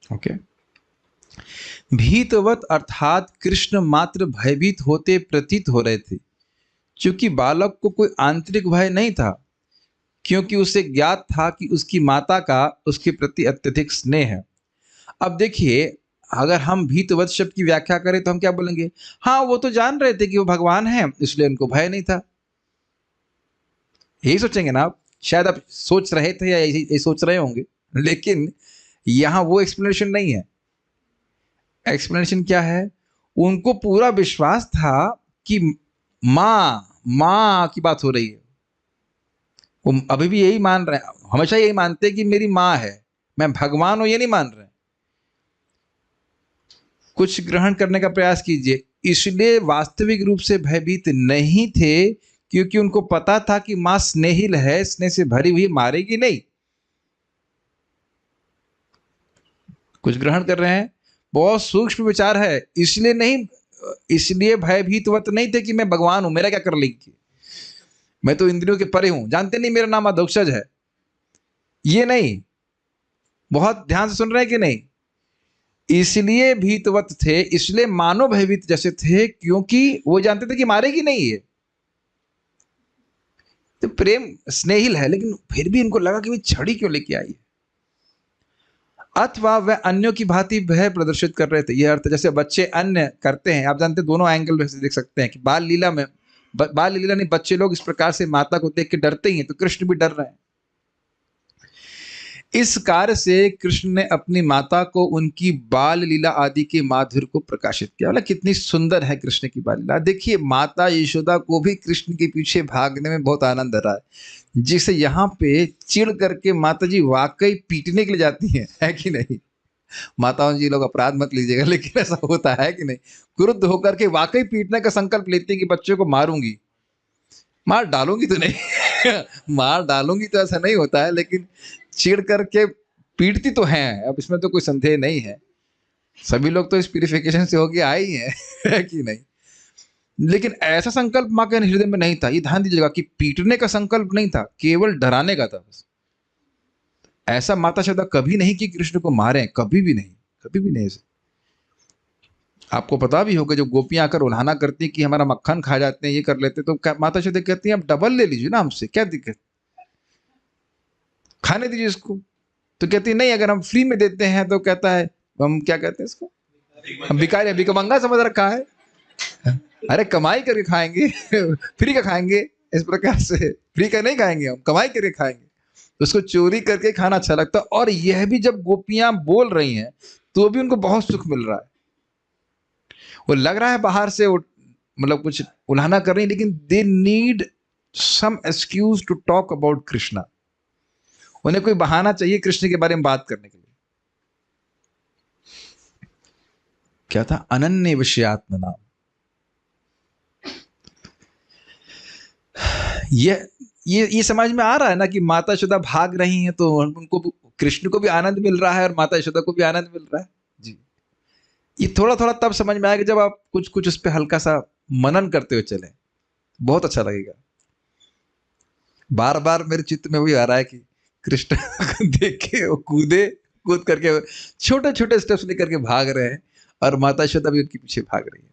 ओके। भीतवत अर्थात कृष्ण मात्र भयभीत होते प्रतीत हो रहे थे, क्योंकि बालक को कोई आंतरिक भय नहीं था, क्योंकि उसे ज्ञात था कि उसकी माता का उसके प्रति अत्यधिक स्नेह है। अब देखिए, अगर हम भीतवत शब्द की व्याख्या करें तो हम क्या बोलेंगे? हाँ, वो तो जान रहे थे कि वो भगवान है, इसलिए उनको भय नहीं था। यही सोचेंगे ना आप? शायद आप सोच रहे थे या यही सोच रहे होंगे, लेकिन यहां वो एक्सप्लेनेशन नहीं है। एक्सप्लेनेशन क्या है? उनको पूरा विश्वास था कि माँ की बात हो रही है। वो अभी भी यही मान रहे हैं, हमेशा यही मानते हैं कि मेरी माँ है, मैं भगवान हूं, ये नहीं मान रहे। कुछ ग्रहण करने का प्रयास कीजिए। इसलिए वास्तविक रूप से भयभीत नहीं थे, क्योंकि उनको पता था कि मां स्नेहिल है, स्नेह से भरी हुई, मारेगी नहीं। कुछ ग्रहण कर रहे हैं? बहुत सूक्ष्म विचार है। इसलिए नहीं, इसलिए भयभीतवत नहीं थे कि मैं भगवान हूं, मेरा क्या कर लेंगे, मैं तो इंद्रियों के परे हूं, जानते नहीं मेरा नाम अधोक्षज है, ये नहीं। बहुत ध्यान से सुन रहे हैं कि नहीं? इसलिए भीतवत थे, इसलिए मानो भयभीत जैसे थे, क्योंकि वो जानते थे कि मारेगी नहीं है। तो प्रेम स्नेहिल है, लेकिन फिर भी इनको लगा कि वो छड़ी क्यों लेके आई है। अथवा वह अन्यों की भांति भय प्रदर्शित कर रहे थे। यह अर्थ जैसे बच्चे अन्य करते हैं, आप जानते हैं, दोनों एंगल में से देख सकते हैं कि बाल लीला में, बाल लीला नहीं, बच्चे लोग इस प्रकार से माता को देख के डरते ही हैं, तो कृष्ण भी डर रहे हैं। इस कार्य से कृष्ण ने अपनी माता को उनकी बाल लीला आदि के माधुर्य को प्रकाशित किया। मतलब कितनी सुंदर है कृष्ण की बाल लीला। देखिए, माता यशोदा को भी कृष्ण के पीछे भागने में बहुत आनंद आ रहा है, जिसे यहाँ पे चिढ़ करके माता जी वाकई पीटने के लिए जाती है कि नहीं? माताओं जी लोग अपराध मत लीजिएगा, लेकिन ऐसा होता है कि नहीं? क्रुद्ध होकर के वाकई पीटने का संकल्प लेती है कि बच्चों को मारूंगी, मार डालूंगी तो नहीं मार डालूंगी तो ऐसा नहीं होता है, लेकिन चिढ़ करके पीटती तो हैं। अब इसमें तो कोई संदेह नहीं है, सभी लोग तो इस प्यूरिफिकेशन से होके आए ही हैं कि नहीं? लेकिन ऐसा संकल्प मां के हृदय में नहीं था। ये ध्यान दीजिएगा कि पीटने का संकल्प नहीं था, केवल डराने का था बस। ऐसा माता यशोदा कभी नहीं कि कृष्ण को मारे, कभी भी नहीं, कभी भी नहीं ऐसे। आपको पता भी होगा, जब गोपियां आकर उल्हाना करती कि हमारा मक्खन खा जाते हैं, ये कर लेते, तो माता यशोदा कहती हैं आप डबल ले लीजिए ना हमसे, क्या दिक्कत, खाने दीजिए इसको। तो कहती नहीं, अगर हम फ्री में देते हैं तो कहता है, हम क्या कहते हैं इसको, हम भिखारी, भिखमंगा समझ रखा है, अरे कमाई करके खाएंगे फ्री का खाएंगे, इस प्रकार से फ्री का नहीं खाएंगे, हम कमाई करके खाएंगे। तो उसको चोरी करके खाना अच्छा लगता है। और यह भी जब गोपियां बोल रही हैं तो भी उनको बहुत सुख मिल रहा है। वो लग रहा है बाहर से मतलब कुछ उल्हाना कर रही है, लेकिन they need some excuse to talk about Krishna. उन्हें कोई बहाना चाहिए कृष्ण के बारे में बात करने के लिए। क्या था? अनन्य विषयात्म नाम। ये समझ में आ रहा है ना कि माता यशोदा भाग रही हैं, तो उनको कृष्ण को भी आनंद मिल रहा है और माता यशोदा को भी आनंद मिल रहा है जी। ये थोड़ा थोड़ा तब समझ में आएगा जब आप कुछ कुछ उस पर हल्का सा मनन करते हुए चले, बहुत अच्छा लगेगा। बार बार मेरे चित्त में वही आ रहा है कि कृष्ण को देख के वो कूद करके छोटे छोटे स्टेप्स लेकर के भाग रहे हैं और माता यशोदा भी उनके पीछे भाग रही है,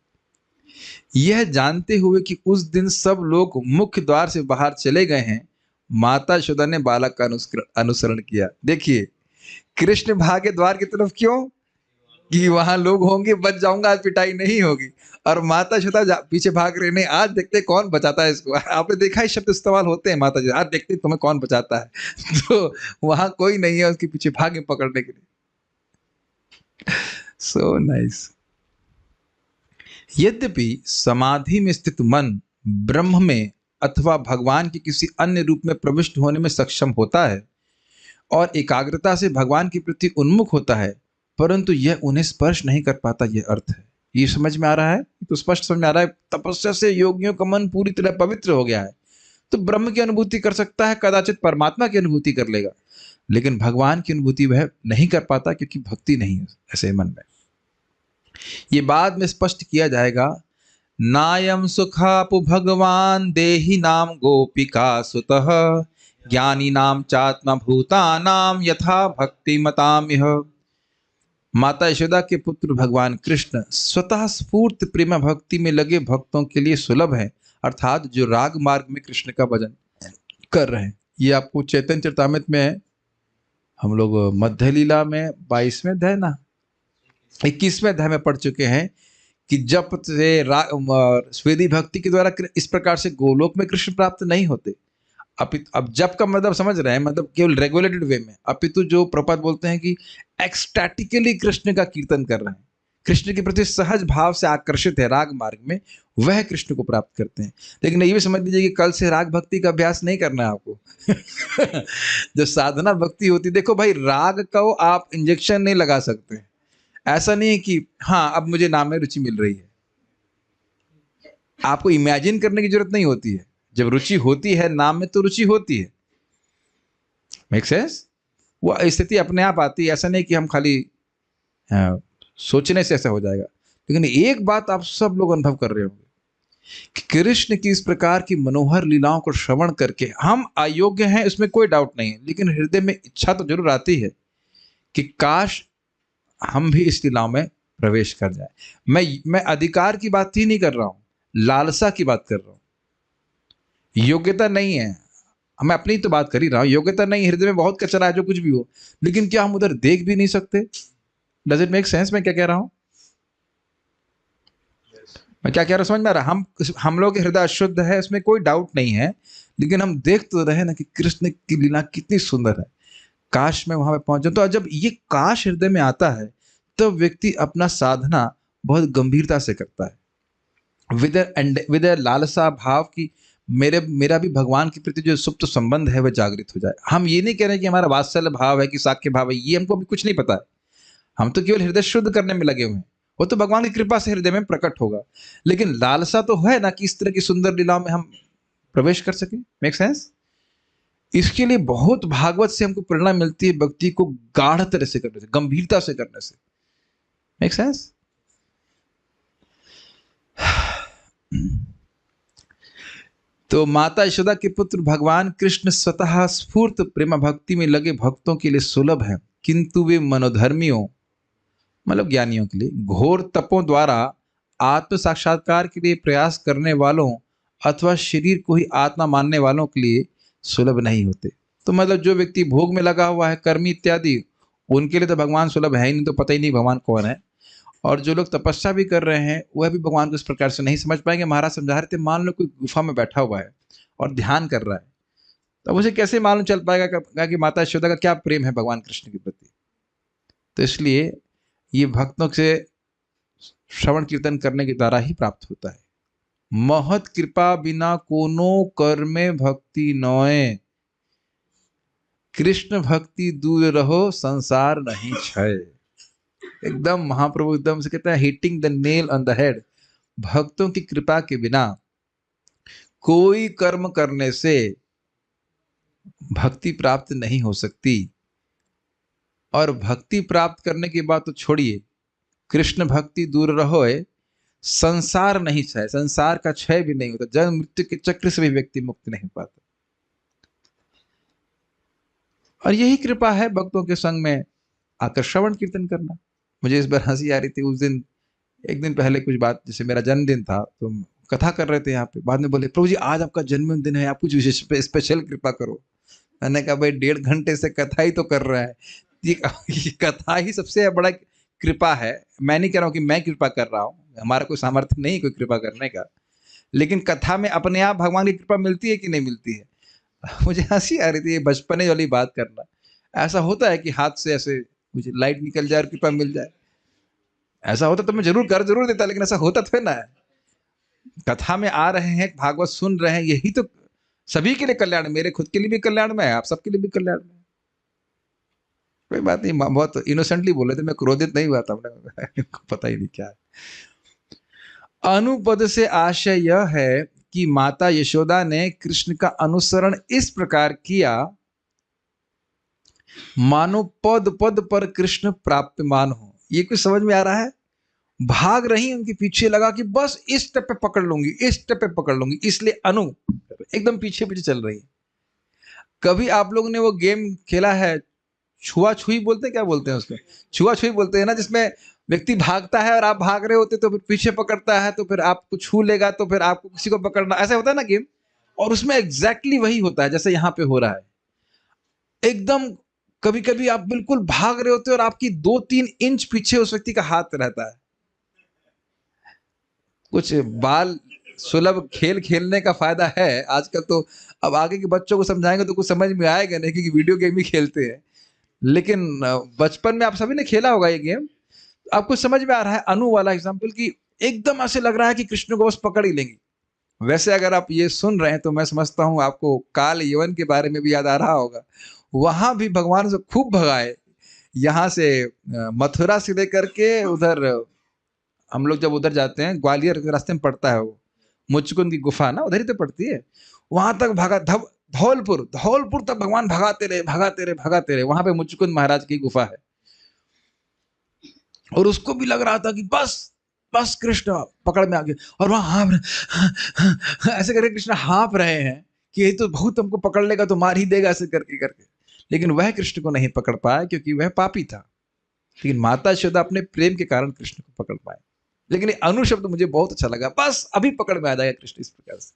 यह जानते हुए कि उस दिन सब लोग मुख्य द्वार से बाहर चले गए हैं। माता यशोदा ने बालक का अनुसरण किया। देखिए, कृष्ण भागे द्वार की तरफ, क्यों? कि वहां लोग होंगे, बच जाऊंगा, आज पिटाई नहीं होगी। और माता यशोदा पीछे भाग रहे, नहीं आज देखते कौन बचाता है इसको। आपने देखा है शब्द इस्तेमाल होते हैं, माता जी आज देखते तुम्हें कौन बचाता है। तो वहां कोई नहीं है उसके पीछे भागे पकड़ने के लिए। So nice. यद्यपि समाधि में स्थित मन ब्रह्म में अथवा भगवान के किसी अन्य रूप में प्रविष्ट होने में सक्षम होता है और एकाग्रता से भगवान के प्रति उन्मुख होता है, परंतु यह उन्हें स्पर्श नहीं कर पाता, यह अर्थ है। ये समझ में आ रहा है? तो स्पष्ट समझ में आ रहा है। तपस्या से योगियों का मन पूरी तरह पवित्र हो गया है तो ब्रह्म की अनुभूति कर सकता है, कदाचित परमात्मा की अनुभूति कर लेगा, लेकिन भगवान की अनुभूति वह नहीं कर पाता क्योंकि भक्ति नहीं है ऐसे मन में। ये बाद में स्पष्ट किया जाएगा। नायम सुखापु भगवान देहि नाम गोपिका सुतः ज्ञानी नाम चात्मा भूतानाम यथा भक्ति मताम यह। माता यशोदा के पुत्र भगवान कृष्ण स्वतः स्फूर्त प्रेम भक्ति में लगे भक्तों के लिए सुलभ है, अर्थात जो राग मार्ग में कृष्ण का भजन कर रहे हैं। ये आपको चैतन्य चरितामृत में है। हम लोग मध्य लीला में 22वें अध्याय ना 21वें अध्याय में पढ़ चुके हैं कि जप से स्वेदी भक्ति के द्वारा इस प्रकार से गोलोक में कृष्ण प्राप्त नहीं होते। अब जप का मतलब समझ रहे हैं, मतलब केवल रेगुलेटेड वे में, अपितु जो प्रपद बोलते हैं कि एक्सटैटिकली कृष्ण का कीर्तन कर रहे हैं, कृष्ण के प्रति सहज भाव से आकर्षित है राग मार्ग में, वह कृष्ण को प्राप्त करते हैं। लेकिन ये भी समझ लीजिए कि कल से राग भक्ति का अभ्यास नहीं करना है आपको। जो साधना भक्ति होती, देखो भाई, राग को आप इंजेक्शन नहीं लगा सकते। ऐसा नहीं है कि हाँ अब मुझे नाम में रुचि मिल रही है, आपको इमेजिन करने की जरूरत नहीं होती है। जब रुचि होती है नाम में तो रुचि होती है। Make sense? वो स्थिति अपने आप आती है। ऐसा नहीं कि हम खाली सोचने से ऐसा हो जाएगा। लेकिन एक बात आप सब लोग अनुभव कर रहे होंगे कि कृष्ण की इस प्रकार की मनोहर लीलाओं को श्रवण करके हम अयोग्य हैं, इसमें कोई डाउट नहीं है, लेकिन हृदय में इच्छा तो जरूर आती है कि काश हम भी इस लीलाओं में प्रवेश कर जाए। मैं अधिकार की बात ही नहीं कर रहा हूं, लालसा की बात कर रहा हूं। योग्यता नहीं है, मैं अपनी तो बात कर ही रहा हूं। योग्यता नहीं, हृदय में बहुत कचरा है, जो कुछ भी हो, लेकिन क्या हम उधर देख भी नहीं सकते? Does it make sense? मैं क्या कह रहा हूं? मैं क्या कह रहा हूं समझ में आ रहा? हम लोग के हृदय अशुद्ध है, इसमें कोई डाउट नहीं है, लेकिन हम देख तो रहे ना कि कृष्ण की लीला कितनी सुंदर है। काश मैं वहां पे पहुंच जाऊं। तो जब ये काश हृदय में आता है तो व्यक्ति अपना साधना बहुत गंभीरता से करता है, विद लालसा भाव की मेरा भी भगवान के प्रति जो सुप्त संबंध है वह जागृत हो जाए। हम ये नहीं कह रहे कि हमारा वात्सल्य भाव है कि साक्ष्य भाव है, ये हमको भी कुछ नहीं पता है। हम तो केवल हृदय शुद्ध करने में लगे हुए हैं, वो तो भगवान की कृपा से हृदय में प्रकट होगा। लेकिन लालसा तो है ना कि इस तरह की सुंदर लीलाओं में हम प्रवेश कर सके। Make sense? इसके लिए बहुत भागवत से हमको प्रेरणा मिलती है, भक्ति को गाढ़ तरह से करने से, गंभीरता से करने से। Make sense? तो माता यशोदा के पुत्र भगवान कृष्ण स्वतः स्फूर्त प्रेम भक्ति में लगे भक्तों के लिए सुलभ है, किंतु वे मनोधर्मियों मतलब ज्ञानियों के लिए घोर तपों द्वारा आत्म साक्षात्कार के लिए प्रयास करने वालों अथवा शरीर को ही आत्मा मानने वालों के लिए सुलभ नहीं होते। तो मतलब जो व्यक्ति भोग में लगा हुआ है, कर्मी इत्यादि, उनके लिए तो भगवान सुलभ है ही नहीं, तो पता ही नहीं भगवान कौन है। और जो लोग तपस्या भी कर रहे हैं वह भी भगवान को इस प्रकार से नहीं समझ पाएंगे। महाराज समझा रहे थे, मान लो कोई गुफा में बैठा हुआ है और ध्यान कर रहा है, तो उसे कैसे मालूम चल पाएगा कि माता यशोदा का क्या प्रेम है भगवान कृष्ण के प्रति? तो इसलिए ये भक्तों से श्रवण कीर्तन करने के द्वारा ही प्राप्त होता है। महत कृपा बिना कोनो कर्मे भक्ति नोए, कृष्ण भक्ति दूर रहो संसार नहीं छय। एकदम महाप्रभु एकदम से कहते हैं, hitting the nail on the head. भक्तों की कृपा के बिना कोई कर्म करने से भक्ति प्राप्त नहीं हो सकती। और भक्ति प्राप्त करने की बात तो छोड़िए, कृष्ण भक्ति दूर रहो, संसार नहीं क्षय, संसार का क्षय भी नहीं होता, जन्म मृत्यु के चक्र से भी व्यक्ति मुक्त नहीं पाता। और यही कृपा है भक्तों के संग में आकर श्रवण कीर्तन करना। मुझे इस बार हंसी आ रही थी, उस दिन एक दिन पहले कुछ बात, जैसे मेरा जन्मदिन था तो कथा कर रहे थे यहाँ पे, बाद में बोले प्रभु जी आज आपका जन्मदिन है, आप कुछ विशेष स्पेशल कृपा करो। मैंने कहा भाई 1.5 घंटे से कथा ही तो कर रहा है, ये कथा ही सबसे बड़ा कृपा है। मैं नहीं कह रहा हूँ कि मैं कृपा कर रहा हूँ, हमारा कोई सामर्थ्य नहीं कोई कृपा करने का, लेकिन कथा में अपने आप भगवान की कृपा मिलती है कि नहीं मिलती है। मुझे हंसी आ रही थी, ये बचपने वाली बात करना। ऐसा होता है कि हाथ से ऐसे मुझे लाइट निकल जाए और कृपा मिल जाए, ऐसा होता तो मैं जरूर देता, लेकिन ऐसा होता तो ना है। कथा में आ रहे हैं, भागवत सुन रहे हैं, यही तो सभी के लिए कल्याण, मेरे खुद के लिए भी कल्याण में है, आप सबके लिए भी कल्याण में। कोई बात नहीं, बहुत इनोसेंटली बोले थे, मैं क्रोधित नहीं हुआ था, पता ही नहीं क्या है। अनुपद से आशय यह है कि माता यशोदा ने कृष्ण का अनुसरण इस प्रकार किया मानो पद पद पर कृष्ण प्राप्यमान हो। ये कुछ समझ में आ रहा है? भाग रही उनके पीछे लगा कि बस इस स्टेप पे पकड़ लूंगी, इस स्टेप पे पकड़ लूंगी, इसलिए अनु एकदम पीछे पीछे चल रही है। कभी आप लोगों ने वो गेम खेला है, छुआ छुई बोलते हैं, क्या बोलते हैं उसको, छुआ छुई बोलते हैं ना, जिसमें व्यक्ति भागता है और आप भाग रहे होते तो फिर पीछे पकड़ता है, तो फिर आपको छू लेगा, तो फिर आपको किसी को पकड़ना, ऐसा होता है ना गेम। और उसमें एग्जैक्टली वही होता है जैसे यहाँ पे हो रहा है। एकदम कभी कभी आप बिल्कुल भाग रहे होते और आपकी 2-3 इंच पीछे उस व्यक्ति का हाथ रहता है। कुछ बाल सुलभ खेल खेलने का फायदा है आजकल। तो अब आगे के बच्चों को समझाएंगे तो कुछ समझ में आएगा नहीं, क्योंकि वीडियो गेम ही खेलते हैं, लेकिन बचपन में आप सभी ने खेला होगा ये गेम, आपको समझ में आ रहा है। अनु वाला एग्जाम्पल की एकदम ऐसे लग रहा है कि कृष्ण को बस पकड़ ही लेंगे। वैसे अगर आप ये सुन रहे हैं तो मैं समझता हूं आपको काल यवन के बारे में भी याद आ रहा होगा। वहां भी भगवान से खूब भगाए, यहाँ से मथुरा से लेकर के उधर, हम लोग जब उधर जाते हैं ग्वालियर के रास्ते में पड़ता है वो मुचकुंद की गुफा ना, उधर ही तो पड़ती है, वहां तक भागा। धौलपुर तक भगवान भगाते रहे। वहां पे मुचकुंद महाराज की गुफा है, और उसको भी लग रहा था कि बस कृष्ण पकड़ में आ गए, और वहां ऐसे करके कृष्ण हाँप रहे हैं कि ये तो बहुत हमको पकड़ लेगा, तो मार ही देगा, ऐसे करके। लेकिन वह कृष्ण को नहीं पकड़ पाया क्योंकि वह पापी था, लेकिन माता यशोदा अपने प्रेम के कारण कृष्ण को पकड़ पाए। लेकिन ये अनु शब्द मुझे बहुत अच्छा लगा, बस अभी पकड़ में आ जाएगा कृष्ण। इस प्रकार से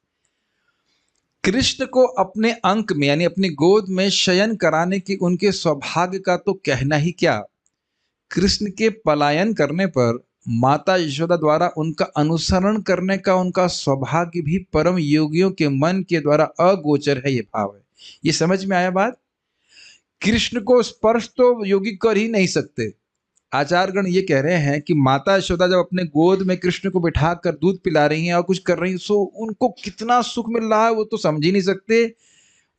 कृष्ण को अपने अंक में यानी अपनी गोद में शयन कराने की उनके सौभाग्य का तो कहना ही क्या। कृष्ण के पलायन करने पर माता यशोदा द्वारा उनका अनुसरण करने का उनका सौभाग्य भी परम योगियों के मन के द्वारा अगोचर है। ये भाव है, ये समझ में आया बात। कृष्ण को स्पर्श तो योगी कर ही नहीं सकते। आचार्यगण ये कह रहे हैं कि माता यशोदा जब अपने गोद में कृष्ण को बिठा कर दूध पिला रही हैं और कुछ कर रही हैं, सो उनको कितना सुख मिल रहा है वो तो समझ ही नहीं सकते।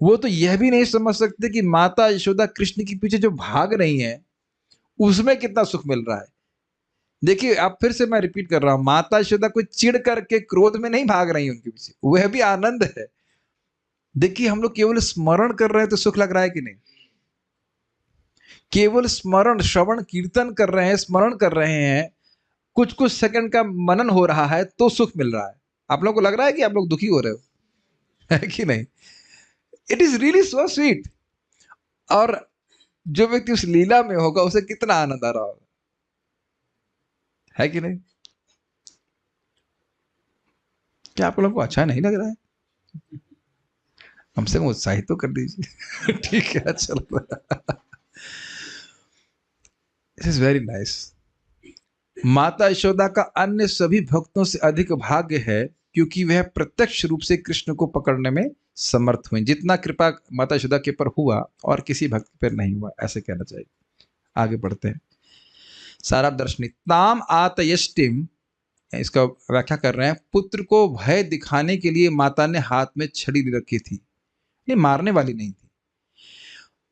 वो तो यह भी नहीं समझ सकते कि माता यशोदा कृष्ण के पीछे जो भाग रही हैं उसमें कितना सुख मिल रहा है। देखिए, आप फिर से मैं रिपीट कर रहा हूं, माता यशोदा कोई चिढ़ करके क्रोध में नहीं भाग रही उनके पीछे, वह भी आनंद है। देखिए, हम लोग केवल स्मरण कर रहे हैं तो सुख लग रहा है कि नहीं? केवल स्मरण, श्रवण कीर्तन कर रहे हैं, स्मरण कर रहे हैं, कुछ कुछ सेकंड का मनन हो रहा है तो सुख मिल रहा है। आप लोगों को लग रहा है कि आप लोग दुखी हो रहे हो, है कि नहीं? It is really so sweet. और जो व्यक्ति उस लीला में होगा उसे कितना आनंद आ रहा होगा, है कि नहीं? क्या आप लोगों को अच्छा नहीं लग रहा है? हमसे उत्साहित तो कर दीजिए। ठीक है, चलो। This is very nice. माता यशोदा का अन्य सभी भक्तों से अधिक भाग्य है क्योंकि वह प्रत्यक्ष रूप से कृष्ण को पकड़ने में समर्थ हुए। जितना कृपा माता यशोदा के पर हुआ और किसी भक्त पर नहीं हुआ, ऐसे कहना चाहिए। आगे बढ़ते हैं। सारा दर्शनी ताम आतयष्टिम, इसका व्याख्या कर रहे हैं, पुत्र को भय दिखाने के लिए माता ने हाथ में छड़ी ले रखी थी। ये मारने वाली नहीं थी।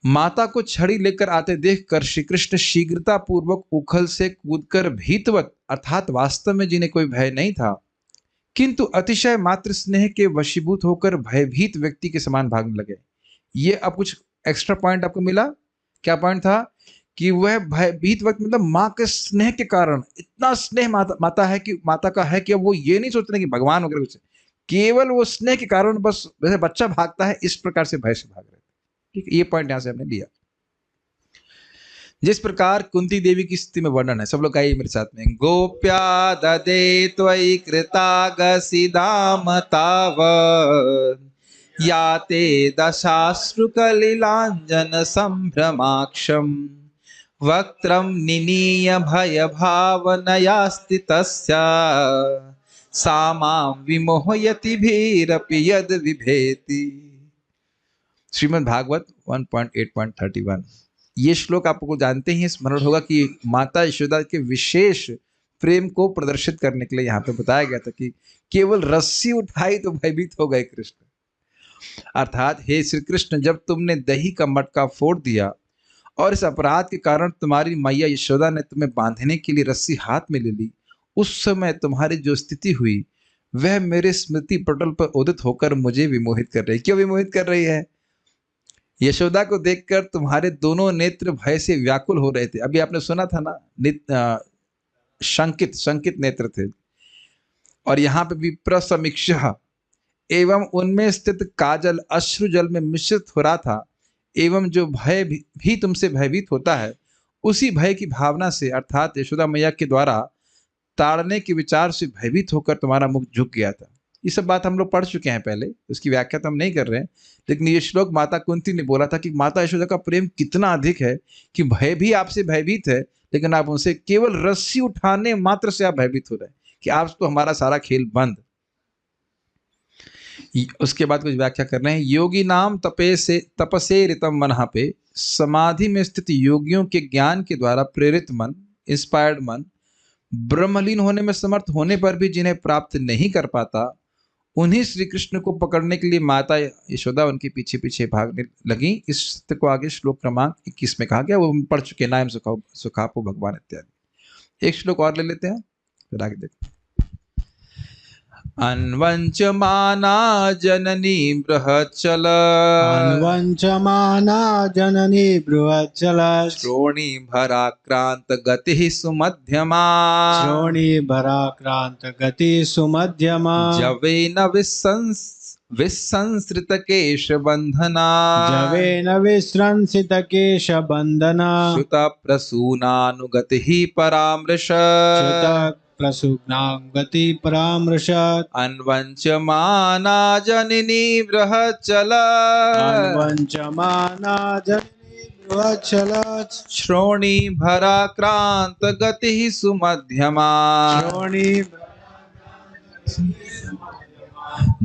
माता को छड़ी लेकर आते देखकर श्री कृष्ण शीघ्रता पूर्वक उखल से कूदकर भीतवत, अर्थात वास्तव में जिन्हें कोई भय नहीं था, किंतु अतिशय मात्र स्नेह के वशीभूत होकर भयभीत व्यक्ति के समान भागने लगे। ये अब कुछ एक्स्ट्रा पॉइंट आपको मिला। क्या पॉइंट था? कि वह भयभीत वक्त मतलब माँ के स्नेह के कारण इतना स्नेह माता है कि माता का है कि अब वो ये नहीं सोच रहे कि भगवान वगैरह कुछ, केवल वो स्नेह के कारण बस वैसे बच्चा भागता है इस प्रकार से भय से भाग रहे थे। ठीक है, ये पॉइंट यहां से हमने लिया। जिस प्रकार कुंती देवी की स्थिति में वर्णन है, सब लोग आइए मेरे साथ में। गोप्या ददे त्वयि कृतागसिदाम तावत् याते दशाश्रुकलिलाञ्जन संभ्रमाक्षम् वक्त्रं निनीय भयभावनयास्ति तस्या सा मां विमोहयति भीरपि यद् विभेति। श्रीमद् भागवत 1.8.31। ये श्लोक आपको जानते ही स्मरण होगा कि माता यशोदा के विशेष प्रेम को प्रदर्शित करने के लिए यहाँ पे बताया गया था कि केवल रस्सी उठाई तो भयभीत हो गए कृष्ण। अर्थात हे श्री कृष्ण, जब तुमने दही का मटका फोड़ दिया और इस अपराध के कारण तुम्हारी मैया यशोदा ने तुम्हें बांधने के लिए रस्सी हाथ में ले ली, उस समय तुम्हारी जो स्थिति हुई वह मेरे स्मृति पटल पर उदित होकर मुझे विमोहित कर रही। क्यों विमोहित कर रही है? यशोदा को देखकर तुम्हारे दोनों नेत्र भय से व्याकुल हो रहे थे। अभी आपने सुना था ना, शंकित नेत्र थे। और यहाँ पे विप्र समीक्षा एवं उनमें स्थित काजल अश्रु जल में मिश्रित हो रहा था, एवं जो भय भी तुमसे भयभीत होता है, उसी भय की भावना से अर्थात यशोदा मैया के द्वारा ताड़ने के विचार से भयभीत होकर तुम्हारा मुख झुक गया था। ये सब बात हम लोग पढ़ चुके हैं पहले, उसकी व्याख्या तो हम नहीं कर रहे हैं, लेकिन ये श्लोक माता कुंती ने बोला था कि माता यशोदा का प्रेम कितना अधिक है कि भय भी आपसे भयभीत है, लेकिन आप उनसे केवल रस्सी उठाने मात्र से आप भयभीत हो रहे हैं कि आज तो हमारा सारा खेल बंद। उसके बाद कुछ व्याख्या कर रहे हैं। योगी नाम तपसे रितम मनः पे, समाधि में स्थित योगियों के ज्ञान के द्वारा प्रेरित मन, इंस्पायर्ड मन, ब्रह्मलीन होने में समर्थ होने पर भी जिन्हें प्राप्त नहीं कर पाता, उन्हीं श्री कृष्ण को पकड़ने के लिए माता यशोदा उनके पीछे पीछे भागने लगी। इस सत्य को आगे श्लोक क्रमांक 21 में कहा गया, वो हम पढ़ चुके, नायम सुखापो भगवान इत्यादि। एक श्लोक और ले लेते हैं, फिर आगे देखते हैं। अन्वंचमाना जननी बृहच्चल, अन्वंचमाना जननी बृहच्चल, श्रोणी भराक्रांत गति सुमध्यमा, श्रोणी भराक्रांत गति सुमध्यमा, जवेन विसंसृत केश बंधना, जवेन विस्रंसित केश बंधना, श्रुत प्रसूनानुगति परामृश, श्रुत प्रसूनानुगति परामृशत्। अन्वंचमाना जननी बृहच्चल, अन्वंचमाना जननी बृहच्चल, श्रोणी भराक्रांत गति सुमध्यमा, श्रोणी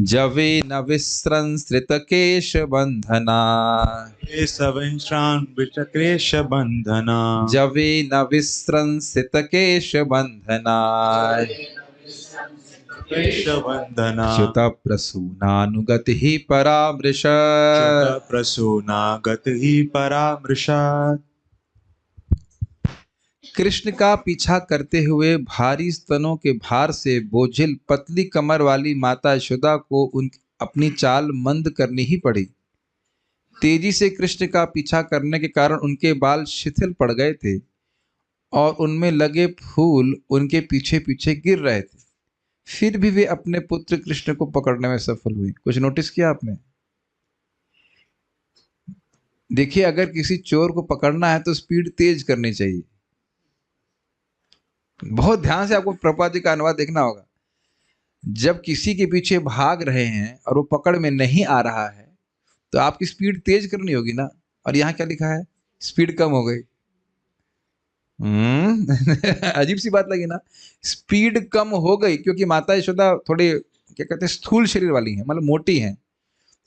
जवेन विसंसृत केश बंधना, केश बंधना, जवेन विसंसृत केश बंधना, केश बंधना, श्रुत प्रसूनानुगति परामृश, प्रसूनागति परामृशात्। कृष्ण का पीछा करते हुए भारी स्तनों के भार से बोझिल पतली कमर वाली माता यशोदा को अपनी चाल मंद करनी ही पड़ी। तेजी से कृष्ण का पीछा करने के कारण उनके बाल शिथिल पड़ गए थे और उनमें लगे फूल उनके पीछे पीछे गिर रहे थे। फिर भी वे अपने पुत्र कृष्ण को पकड़ने में सफल हुई। कुछ नोटिस किया आपने? देखिए, अगर किसी चोर को पकड़ना है तो स्पीड तेज करनी चाहिए। बहुत ध्यान से आपको प्रभुपाद जी का अनुवाद देखना होगा। जब किसी के पीछे भाग रहे हैं और वो पकड़ में नहीं आ रहा है तो आपकी स्पीड तेज करनी होगी ना। और यहाँ क्या लिखा है? स्पीड कम हो गई। अजीब सी बात लगी ना। स्पीड कम हो गई क्योंकि माता यशोदा थोड़ी क्या कहते हैं, स्थूल शरीर वाली है, मतलब मोटी है।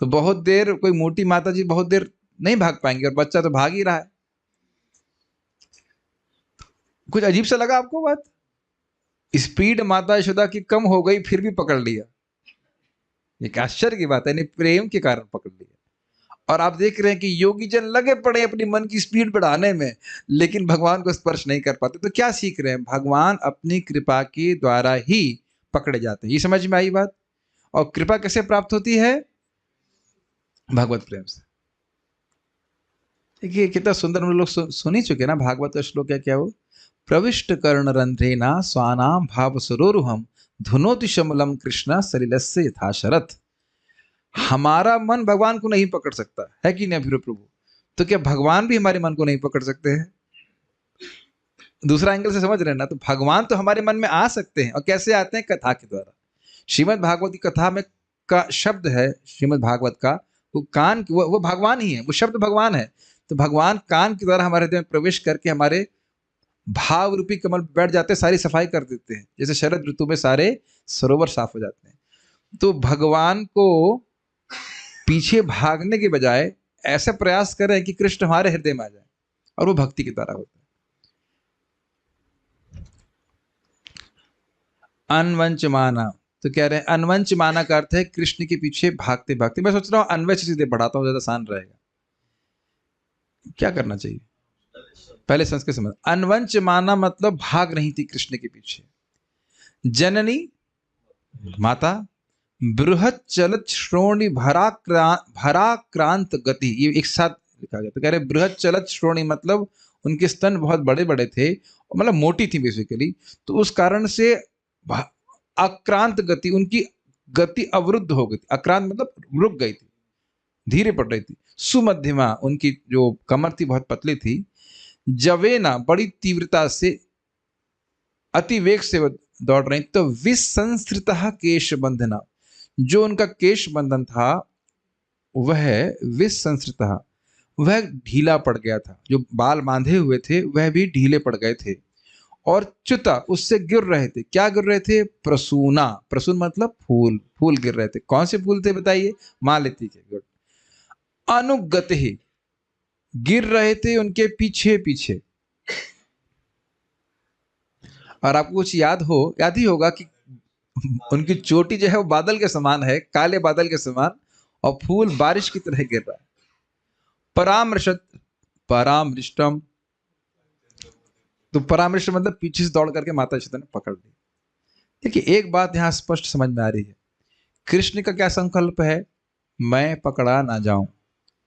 तो बहुत देर कोई मोटी माता जी बहुत देर नहीं भाग पाएंगे और बच्चा तो भाग ही रहा है। कुछ अजीब सा लगा आपको बात? स्पीड माता यशोदा की कम हो गई फिर भी पकड़ लिया। एक आश्चर्य की बात है, नहीं प्रेम के कारण पकड़ लिया। और आप देख रहे हैं कि योगी जन लगे पड़े अपनी मन की स्पीड बढ़ाने में, लेकिन भगवान को स्पर्श नहीं कर पाते। तो क्या सीख रहे हैं? भगवान अपनी कृपा के द्वारा ही पकड़े जाते हैं। ये समझ में आई बात? और कृपा कैसे प्राप्त होती है? भगवत प्रेम से। देखिए कितना सुंदर हम लोग सुन ही चुके ना, भागवत का श्लोक है क्या वो, प्रविष्ट कर्ण रंध्रेना स्वानाम भाव सरोरुहम धुनोति शमलम कृष्ण सलिलस्य यथा शरथ। हमारा मन भगवान को नहीं पकड़ सकता है कि नहीं फिर प्रभु, तो क्या भगवान भी हमारे मन को नहीं पकड़ सकते हैं? दूसरा एंगल से समझ रहे हैं ना, तो भगवान तो हमारे मन में आ सकते हैं, और कैसे आते हैं? कथा के द्वारा। श्रीमद् भागवत की कथा में का शब्द है, श्रीमद् भागवत का वो कान, वो भगवान ही है, वो शब्द भगवान है। तो भगवान कान के द्वारा हमारे हृदय में प्रवेश करके हमारे भाव रूपी कमल पे बैठ जाते हैं, सारी सफाई कर देते हैं, जैसे शरद ऋतु में सारे सरोवर साफ हो जाते हैं। तो भगवान को पीछे भागने के बजाय ऐसा प्रयास करें कि कृष्ण हमारे हृदय में आ जाए, और वो भक्ति के द्वारा होता है। अनवंच माना, तो कह रहे हैं अनवंच माना का अर्थ है कृष्ण के पीछे भागते भागते। मैं सोच रहा हूं अनवंच सीधे बढ़ाता हूं, ज्यादा आसान रहेगा। क्या करना चाहिए? पहले संस्कृत समझ। अनवंच माना मतलब भाग रही थी कृष्ण के पीछे। जननी माता, बृहत चलत श्रोणी भराक्रांत गति, ये एक साथ लिखा गया। तो कह रहे बृहत चलत श्रोणी मतलब उनके स्तन बहुत बड़े बड़े थे, मतलब मोटी थी बेसिकली, तो उस कारण से अक्रांत गति, उनकी गति अवरुद्ध हो गई थी। अक्रांत मतलब रुक गई थी, धीरे पड़ रही थी। सुमध्यमा, उनकी जो कमर थी बहुत पतली थी। जवेना, बड़ी तीव्रता से अति वेग से दौड़ रही। तो विसंस्कृत केश बंधना, जो उनका केश बंधन था वह विसंस्कृत, वह ढीला पड़ गया था। जो बाल बांधे हुए थे वह भी ढीले पड़ गए थे। और च्युता, उससे गिर रहे थे। क्या गिर रहे थे? प्रसूना, प्रसून मतलब फूल, फूल गिर रहे थे। कौन से फूल थे बताइए? मालती के। गुड। अनुगत ही, गिर रहे थे उनके पीछे पीछे। और आपको कुछ याद ही होगा कि उनकी चोटी जो है वो बादल के समान है, काले बादल के समान, और फूल बारिश की तरह गिर रहा है। परामृशत, परामृष्टम, तो परामृष्ट मतलब पीछे से दौड़ करके माता यशोदा ने पकड़ ली। देखिए एक बात यहां स्पष्ट समझ में आ रही है, कृष्ण का क्या संकल्प है? मैं पकड़ा ना जाऊं।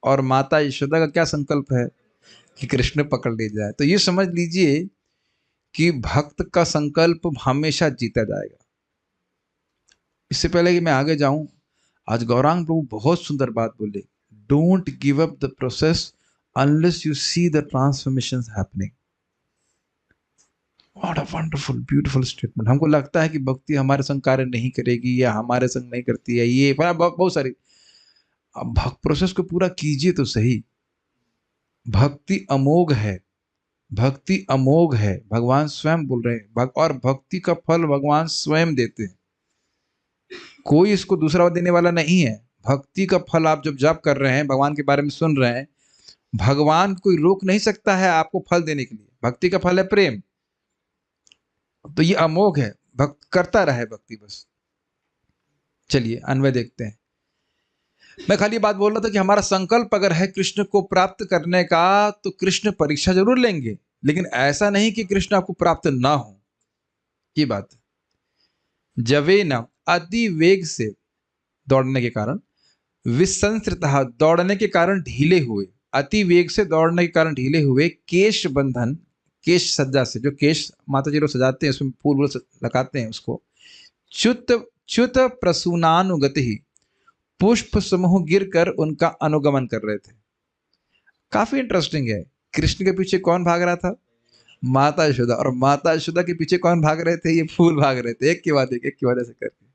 और माता यशोदा का क्या संकल्प है? कि कृष्ण पकड़ ले जाए। तो ये समझ लीजिए कि भक्त का संकल्प हमेशा जीता जाएगा। इससे पहले कि मैं आगे जाऊं, आज गौरांग प्रभु बहुत सुंदर बात बोले, don't give up the process unless you see the transformations happening. What a wonderful beautiful statement. हमको लगता है कि भक्ति हमारे संग कार्य नहीं करेगी या हमारे संग नहीं करती है, ये बहुत सारी। अब भक्त प्रोसेस को पूरा कीजिए तो सही। भक्ति अमोघ है, भक्ति अमोघ है, भगवान स्वयं बोल रहे हैं। और भक्ति का फल भगवान स्वयं देते हैं, कोई इसको दूसरा देने वाला नहीं है। भक्ति का फल आप जब जप कर रहे हैं, भगवान के बारे में सुन रहे हैं, भगवान कोई रोक नहीं सकता है आपको फल देने के लिए। भक्ति का फल है प्रेम, तो ये अमोघ है, भक्त करता रहे भक्ति बस। चलिए अन्वय देखते हैं। मैं खाली बात बोल रहा था कि हमारा संकल्प अगर है कृष्ण को प्राप्त करने का, तो कृष्ण परीक्षा जरूर लेंगे, लेकिन ऐसा नहीं कि कृष्ण आपको प्राप्त ना हो, ये बात। जवे न, अति वेग से दौड़ने के कारण, विसंस्कृत, दौड़ने के कारण ढीले हुए, अति वेग से दौड़ने के कारण ढीले हुए। केश बंधन, केश सज्जा से, जो केश माता जी लोग सजाते हैं उसमें फूल वूल लगाते हैं उसको। च्युत च्युत प्रसूनानुगति ही, पुष्प समूह गिरकर उनका अनुगमन कर रहे थे। काफी इंटरेस्टिंग है। कृष्ण के पीछे कौन भाग रहा था? माता यशोदा। और माता यशोदा के पीछे कौन भाग रहे थे? ये फूल भाग रहे थे, एक के बाद एक के बाद ऐसे करके।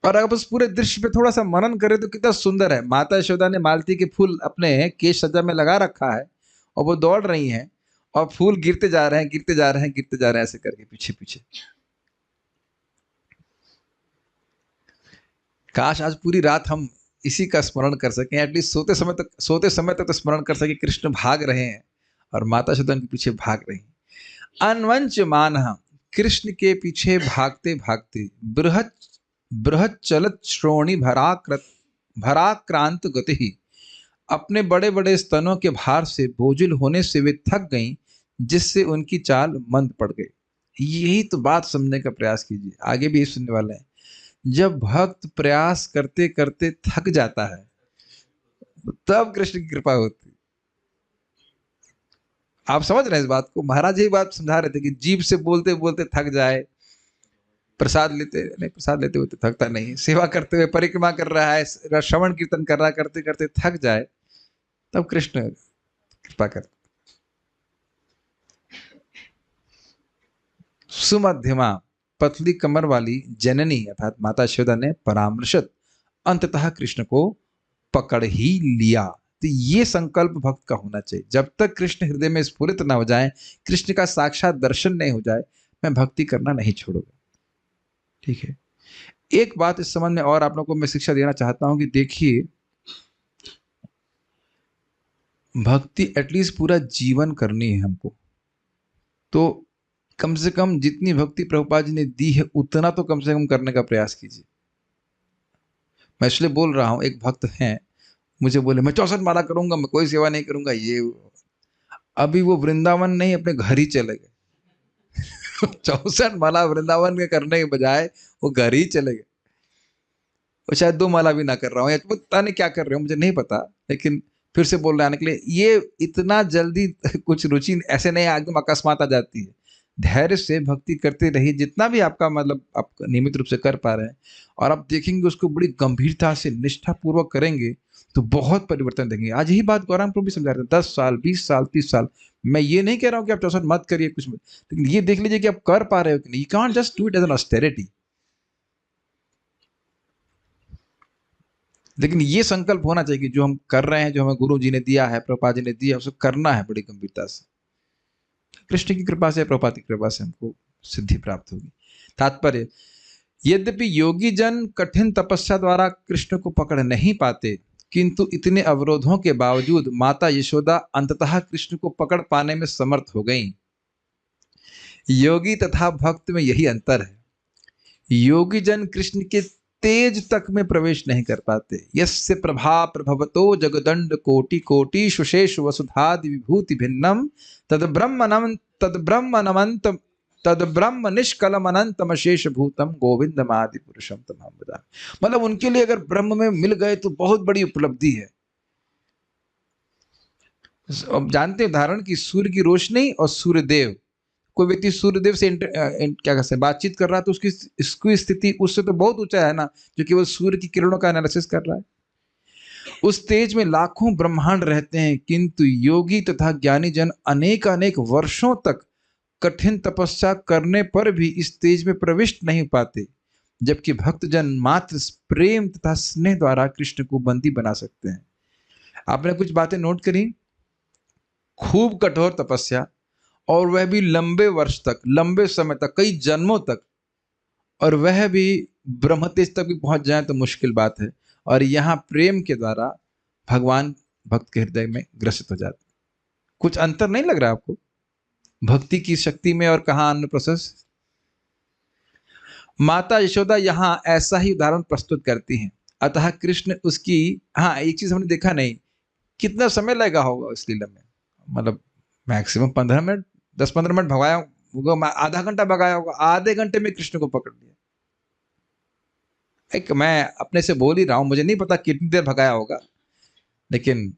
और अगर उस पूरे दृश्य पे थोड़ा सा मनन करें तो कितना सुंदर है। माता यशोदा ने मालती के फूल अपने केश सज्जा में लगा रखा है, और वो दौड़ रही हैं, और फूल गिरते जा रहे हैं, गिरते जा रहे हैं, गिरते जा रहे हैं, ऐसे करके पीछे पीछे। काश आज पूरी रात हम इसी का स्मरण कर सकें, एटलीस्ट सोते समय तक तो स्मरण कर सके कृष्ण भाग रहे हैं और माता यशोदा के पीछे भाग रही हैं। अनवंच मान, कृष्ण के पीछे भागते भागते, बृहत बृहत चलत श्रोणी भराक्रांत गति ही, अपने बड़े बड़े स्तनों के भार से बोझिल होने से वे थक गईं, जिससे उनकी चाल मंद पड़ गई। यही तो बात समझने का प्रयास कीजिए, आगे भी सुनने वाले हैं। जब भक्त प्रयास करते करते थक जाता है, तब कृष्ण की कृपा होती। आप समझ रहे हैं इस बात को? महाराज यही बात समझा रहे थे कि जीभ से बोलते बोलते थक जाए, प्रसाद लेते नहीं, प्रसाद लेते हुए तो थकता नहीं, सेवा करते हुए परिक्रमा कर रहा है, श्रवण कीर्तन कर रहा है, करते करते थक जाए, तब कृष्ण कृपा कर। सुमध्यमा पतली कमर वाली जननी अर्थात माता यशोदा ने परामर्शत अंततः कृष्ण को पकड़ ही लिया। तो ये संकल्प भक्त का होना चाहिए, जब तक कृष्ण हृदय में स्फुरित ना हो जाए, कृष्ण का साक्षात दर्शन नहीं हो जाए, मैं भक्ति करना नहीं छोड़ूंगा। ठीक है, एक बात इस संबंध में और आप लोगों को मैं शिक्षा देना चाहता हूं कि देखिए, भक्ति एटलीस्ट पूरा जीवन करनी है हमको, तो कम से कम जितनी भक्ति प्रभुपाद जी ने दी है उतना तो कम से कम करने का प्रयास कीजिए। मैं इसलिए बोल रहा हूं, एक भक्त हैं मुझे बोले मैं 64 माला करूंगा, मैं कोई सेवा नहीं करूंगा, ये अभी वो वृंदावन नहीं अपने घर ही चले गए 64 माला वृंदावन के करने के बजाय वो घर ही चले गए। वो शायद 2 माला भी ना कर रहा हूँ, या पता नहीं क्या कर रहे हो, मुझे नहीं पता, लेकिन फिर से बोल रहे आने के लिए, ये इतना जल्दी कुछ रुचि ऐसे नहीं एकदम अकस्मात आ जाती है। धैर्य से भक्ति करते रहिए, जितना भी आपका मतलब आप नियमित रूप से कर पा रहे हैं, और आप देखेंगे उसको बड़ी गंभीरता से निष्ठा पूर्वक करेंगे तो बहुत परिवर्तन देंगे। आज यही बात गौरांग प्रभु भी समझा रहे थे, 10 साल 20 साल 30 साल। मैं ये नहीं कह रहा हूँ कि आप 64 मत करिए कुछ मत, लेकिन ये देख लीजिए कि आप कर पा रहे हो कि नहीं। You can't just do it as an austerity. लेकिन ये संकल्प होना चाहिए कि जो हम कर रहे हैं, जो हमें गुरु जी ने दिया है, प्रभुपाद जी ने दिया, उसको करना है बड़ी गंभीरता से। कृष्ण की कृपा से, प्रभुपाद की कृपा से हमको सिद्धि प्राप्त होगी। तात्पर्य, यद्यपि योगी जन कठिन तपस्या द्वारा कृष्ण को पकड़ नहीं पाते, किंतु इतने अवरोधों के बावजूद माता यशोदा अंततः कृष्ण को पकड़ पाने में समर्थ हो गईं। योगी तथा भक्त में यही अंतर है, योगी जन कृष्ण के तेज तक में प्रवेश नहीं कर पाते। यस्य प्रभा प्रभवतो जगदंड कोटि कोटि सुशेष वसुधादि विभूति भिन्नम तद ब्रह्म निष्कलम अनंतम शेष भूतम गोविंदमादि पुरुषम तमाम बदा। मतलब उनके लिए अगर ब्रह्म में मिल गए तो बहुत बड़ी उपलब्धि है। अब जानते हैं उदाहरण कि सूर्य की रोशनी और सूर्यदेव, कोई व्यक्ति सूर्यदेव से क्या कहते हैं बातचीत कर रहा है तो उसकी स्थिति उससे तो बहुत ऊंचा है ना, जो केवल सूर्य की किरणों का एनालिसिस कर रहा है। उस तेज में लाखों ब्रह्मांड रहते हैं, किंतु योगी तथा ज्ञानी जन अनेक अनेक वर्षों तक कठिन तपस्या करने पर भी इस तेज में प्रविष्ट नहीं पाते, जबकि भक्त जन मात्र प्रेम तथा स्नेह द्वारा कृष्ण को बंदी बना सकते हैं। आपने कुछ बातें नोट करी, खूब कठोर तपस्या, और वह भी लंबे वर्ष तक, लंबे समय तक, कई जन्मों तक, और वह भी ब्रह्म तेज तक भी पहुंच जाए तो मुश्किल बात है। और यहाँ प्रेम के द्वारा भगवान भक्त के हृदय में ग्रसित हो जाते। कुछ अंतर नहीं लग रहा आपको भक्ति की शक्ति में और कहाँ अन्य प्रोसेस? माता यशोदा यहाँ ऐसा ही उदाहरण प्रस्तुत करती हैं। अतः कृष्ण उसकी, हाँ एक चीज हमने देखा नहीं, कितना समय लगा होगा इस लीला में, मतलब मैक्सिमम 15 मिनट 10-15 मिनट भगाया होगा, आधा घंटा भगाया होगा, आधे घंटे में कृष्ण को पकड़ लिया। एक मैं अपने से बोल ही रहा हूं, मुझे नहीं पता कितनी देर भगाया होगा, लेकिन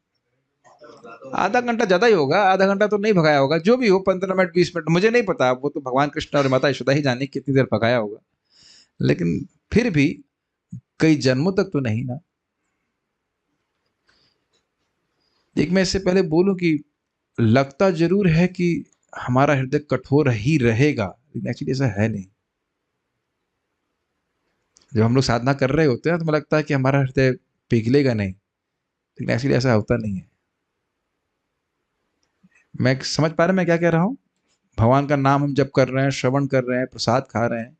आधा घंटा ज्यादा ही होगा, आधा घंटा तो नहीं भगाया होगा, जो भी हो 15 मिनट 20 मिनट मुझे नहीं पता, वो तो भगवान कृष्ण और माता यशोदा ही जाने कितनी देर भगाया होगा, लेकिन फिर भी कई जन्मों तक तो नहीं ना। एक मैं इससे पहले बोलूं कि लगता जरूर है कि हमारा हृदय कठोर ही रहेगा, लेकिन एक्चुअली ऐसा है नहीं। जब हम लोग साधना कर रहे होते हैं तो मुझे लगता है कि हमारा हृदय पिघलेगा नहीं, लेकिन एक्चुअली ऐसा होता नहीं है। मैं समझ पा रहे मैं क्या कह रहा हूँ? भगवान का नाम हम जब कर रहे हैं, श्रवण कर रहे हैं, प्रसाद खा रहे हैं,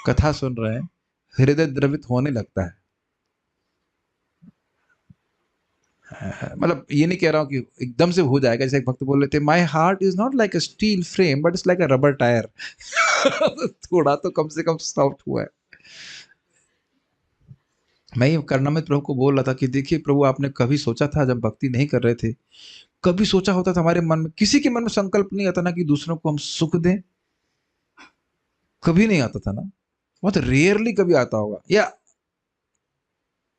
कथा सुन रहे हैं, हृदय द्रवित होने लगता है। मतलब ये नहीं कह रहा हूँ कि एकदम से हो जाएगा, जैसे एक भक्त बोल रहे थे, my heart is not like a steel frame but it's like a rubber tyre. थोड़ा तो कम से कम सॉफ्ट हुआ है। मैं ये करणामृत प्रभु को बोल रहा था कि देखिए प्रभु, आपने कभी सोचा था जब भक्ति नहीं कर रहे थे, कभी सोचा होता था हमारे मन में, किसी के मन में संकल्प नहीं आता ना कि दूसरों को हम सुख दें? कभी नहीं आता था ना, बहुत रेयरली कभी आता होगा, या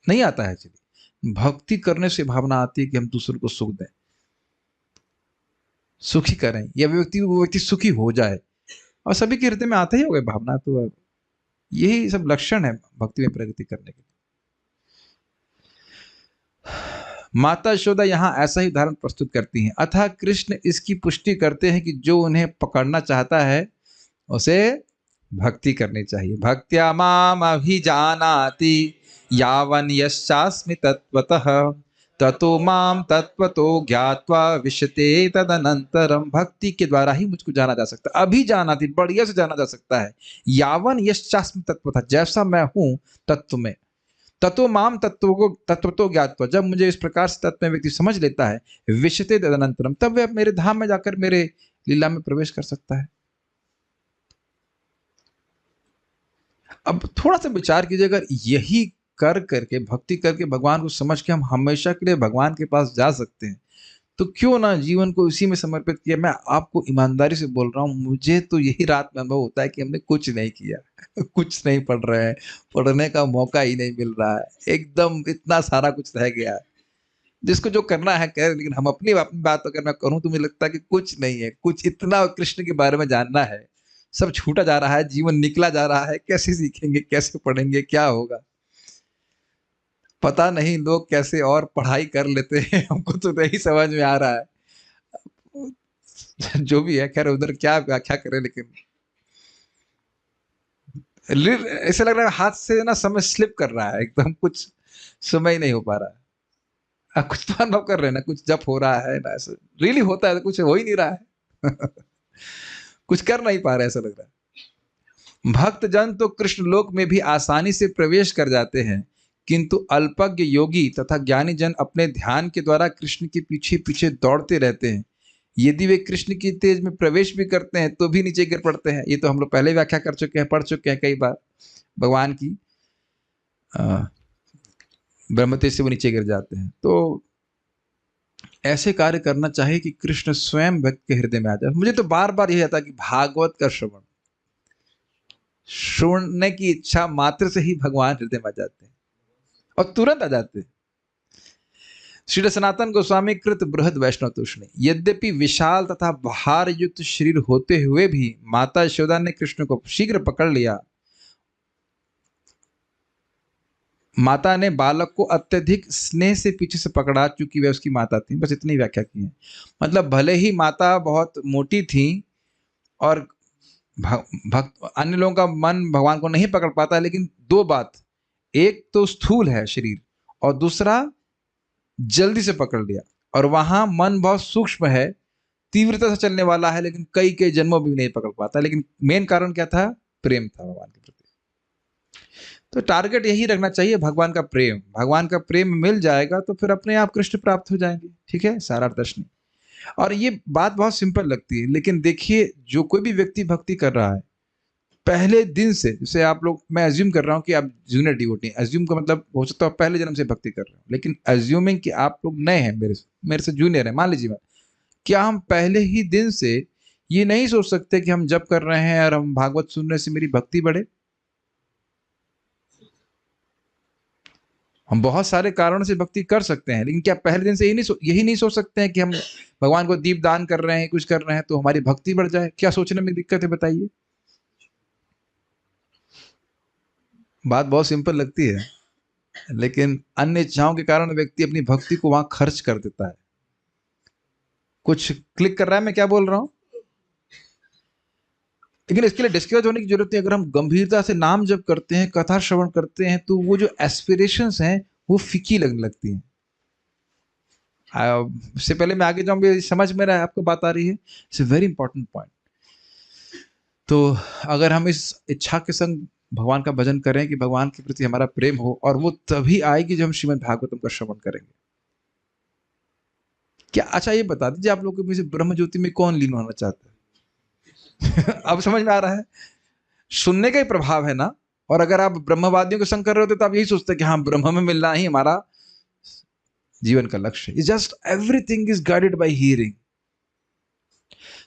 नहीं आता है। एक्चुअली भक्ति करने से भावना आती है कि हम दूसरों को सुख दें। सुखी करें, या वो व्यक्ति सुखी हो जाए। और सभी के हृदय में आता ही होगा भावना, तो यही सब लक्षण है भक्ति में प्रगति करने के लिए। माता यशोदा यहाँ ऐसा ही उदाहरण प्रस्तुत करती हैं। अतः कृष्ण इसकी पुष्टि करते हैं कि जो उन्हें पकड़ना चाहता है उसे भक्ति करनी चाहिए। भक्त्या माम अभिजानाति यावन यश्चास्मि तत्वतः ततो माम तत्वतो ज्ञात्वा विशते तदनंतरम। भक्ति के द्वारा ही मुझको जाना जा सकता है, अभी जानाति बढ़िया से जाना जा सकता है। यावन यश्चास्मि तत्वतः, जैसा मैं हूं तत्व में, ततो माम तत्व तो ज्ञात्वा, जब मुझे इस प्रकार से तत्व में व्यक्ति समझ लेता है, विशते तदनंतरम, तब वह मेरे धाम में जाकर मेरे लीला में प्रवेश कर सकता है। अब थोड़ा सा विचार कीजिए, अगर यही कर करके भक्ति करके भगवान को समझ के हम हमेशा के लिए भगवान के पास जा सकते हैं, तो क्यों ना जीवन को इसी में समर्पित किया। मैं आपको ईमानदारी से बोल रहा हूँ, मुझे तो यही रात में अनुभव होता है कि हमने कुछ नहीं किया, कुछ नहीं पढ़ रहे हैं, पढ़ने का मौका ही नहीं मिल रहा है, एकदम इतना सारा कुछ रह गया है। जिसको जो करना है कह, लेकिन हम अपनी बात अगर मैं करूँ तो मुझे लगता है कि कुछ नहीं है, कुछ इतना कृष्ण के बारे में जानना है, सब छूटा जा रहा है, जीवन निकला जा रहा है, कैसे सीखेंगे, कैसे पढ़ेंगे, क्या होगा पता नहीं, लोग कैसे और पढ़ाई कर लेते हैं, हमको तो नहीं समझ में आ रहा है। जो भी है, खैर उधर क्या व्याख्या करें, लेकिन ऐसा लग रहा है हाथ से ना समय स्लिप कर रहा है, एकदम कुछ समय ही नहीं हो पा रहा है। कुछ तो अनुभव कर रहे हैं ना, कुछ जप हो रहा है ना, ऐसा रियली होता है, कुछ हो ही नहीं रहा है। कुछ कर नहीं पा रहे, ऐसा लग रहा है। भक्त जन तो कृष्ण लोक में भी आसानी से प्रवेश कर जाते हैं, किंतु अल्पज्ञ योगी तथा ज्ञानी जन अपने ध्यान के द्वारा कृष्ण के पीछे पीछे दौड़ते रहते हैं। यदि वे कृष्ण की तेज में प्रवेश भी करते हैं तो भी नीचे गिर पड़ते हैं। ये तो हम लोग पहले व्याख्या कर चुके हैं, पढ़ चुके हैं कई बार। भगवान की ब्रह्म तेज से वो नीचे गिर जाते हैं। तो ऐसे कार्य करना चाहिए कि कृष्ण स्वयं भक्त के हृदय में आ जाए। मुझे तो बार बार यही आता कि भागवत का श्रवण, सुनने की इच्छा मात्र से ही भगवान हृदय में आ जाते हैं और तुरंत आ जाते हैं। श्री सनातन गोस्वामी कृत बृहद वैष्णव तूष्णी। यद्यपि विशाल तथा भार युक्त शरीर होते हुए भी माता यशोदा ने कृष्ण को शीघ्र पकड़ लिया। माता ने बालक को अत्यधिक स्नेह से पीछे से पकड़ा, चूंकि वह उसकी माता थी। बस इतनी व्याख्या की है। मतलब भले ही माता बहुत मोटी थी और भक्त अन्य लोगों का मन भगवान को नहीं पकड़ पाता, लेकिन दो बात, एक तो स्थूल है शरीर और दूसरा जल्दी से पकड़ लिया। और वहां मन बहुत सूक्ष्म है, तीव्रता से चलने वाला है, लेकिन कई कई जन्मों भी नहीं पकड़ पाता। लेकिन मेन कारण क्या था? प्रेम था भगवान के प्रति। तो टारगेट यही रखना चाहिए, भगवान का प्रेम। भगवान का प्रेम मिल जाएगा तो फिर अपने आप कृष्ण प्राप्त हो जाएंगे। ठीक है, सारार्थदर्शनी। और ये बात बहुत सिंपल लगती है, लेकिन देखिए जो कोई भी व्यक्ति भक्ति कर रहा है पहले दिन से, जैसे आप लोग, मैं अज्यूम कर रहा हूँ कि आप जूनियर डिवोटी हैं। अज्यूम का मतलब हो सकता है पहले जन्म से भक्ति कर रहे हो, लेकिन अज्यूमिंग कि आप लोग नए हैं, मेरे से जूनियर है, मान लीजिए मैं, क्या हम पहले ही दिन से ये नहीं सोच सकते कि हम जब कर रहे हैं और हम भागवत सुनने से मेरी भक्ति बढ़े? हम बहुत सारे कारणों से भक्ति कर सकते हैं, लेकिन क्या पहले दिन से यही नहीं सोच सकते हैं कि हम भगवान को दीप दान कर रहे हैं, कुछ कर रहे हैं तो हमारी भक्ति बढ़ जाए? क्या सोचने में दिक्कत है बताइए? बात बहुत सिंपल लगती है, लेकिन अन्य इच्छाओं के कारण व्यक्ति अपनी भक्ति को वहां खर्च कर देता है। कुछ क्लिक कर रहा है मैं क्या बोल रहा हूं? लेकिन इसके लिए डिस्करेज होने की जरूरत नहीं। अगर हम गंभीरता से नाम जप करते हैं, कथा श्रवण करते हैं, तो वो जो एस्पिरेशंस हैं वो फीकी लगने लगती हैं। इससे पहले मैं आगे जाऊं, समझ में रहा है आपको बात आ रही है? It's a very important point. तो अगर हम इस इच्छा के संग भगवान का भजन करें कि भगवान के प्रति हमारा प्रेम हो, और वो तभी आएगी जब हम श्रीमद् भागवतम का श्रवण करेंगे। क्या, अच्छा ये बता दीजिए, आप लोगों में से ब्रह्म ज्योति में कौन लीन होना चाहता है? अब समझ में आ रहा है? सुनने का ही प्रभाव है ना। और अगर आप ब्रह्मवादियों के संग कर रहे होते तो आप यही सोचते कि हाँ, ब्रह्म में मिलना ही हमारा जीवन का लक्ष्य है। Just everything is guided by hearing.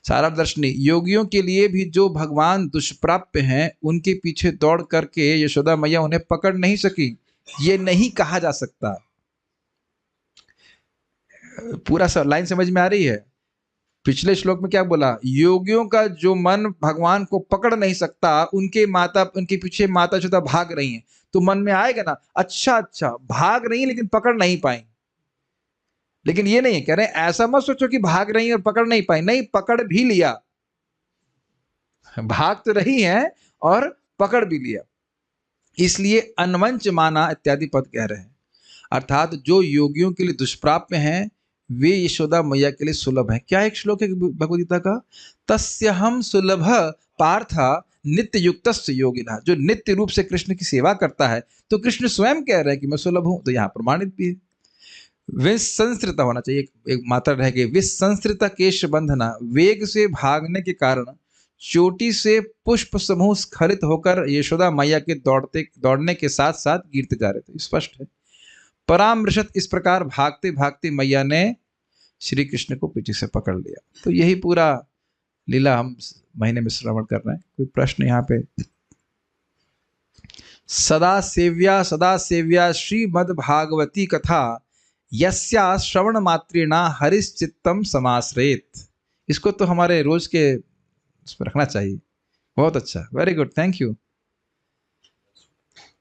सारादर्शनी। योगियों के लिए भी जो भगवान दुष्प्राप्य हैं, उनके पीछे दौड़ करके यशोदा मैया उन्हें पकड़ नहीं सकी, ये नहीं कहा जा सकता। पूरा लाइन समझ में आ रही है? पिछले श्लोक में क्या बोला, योगियों का जो मन भगवान को पकड़ नहीं सकता, उनके पीछे माता यशोदा भाग रही हैं, तो मन में आएगा ना, अच्छा भाग रही है लेकिन पकड़ नहीं पाई। लेकिन ये नहीं कह रहे, ऐसा मत सोचो कि भाग रही है और पकड़ नहीं पाई, नहीं, पकड़ भी लिया, भाग तो रही है और पकड़ भी लिया, इसलिए अनवंच माना इत्यादि पद कह रहे हैं। अर्थात जो योगियों के लिए दुष्प्राप्य हैं, वे यशोदा मैया के लिए सुलभ है। क्या एक श्लोक है भगवद्गीता का, तस्य हम सुलभ पार्थ नित्य युक्तस्य योगिनः, जो नित्य रूप से कृष्ण की सेवा करता है, तो कृष्ण स्वयं कह रहे हैं कि मैं सुलभ हूं, तो यहाँ प्रमाणित भी है। विसंस्कृत होना चाहिए, एक मात्रा रह गई, विसंस्कृत केश बंधना, वेग से भागने के कारण चोटी से पुष्प समूह स्खलित होकर यशोदा मैया के दौड़ने के साथ साथ गिरते जा रहे थे, स्पष्ट है। परामृशत, इस प्रकार भागते भागते मैया ने श्री कृष्ण को पीछे से पकड़ लिया। तो यही पूरा लीला हम महीने में श्रवण कर रहे हैं। कोई प्रश्न यहाँ पे? सदा सेव्या श्रीमद् भागवती कथा यस्या श्रवण मात्रेणा हरिश्चित्तम समाश्रयेत। इसको तो हमारे रोज के उसमें रखना चाहिए। बहुत अच्छा, वेरी गुड, थैंक यू।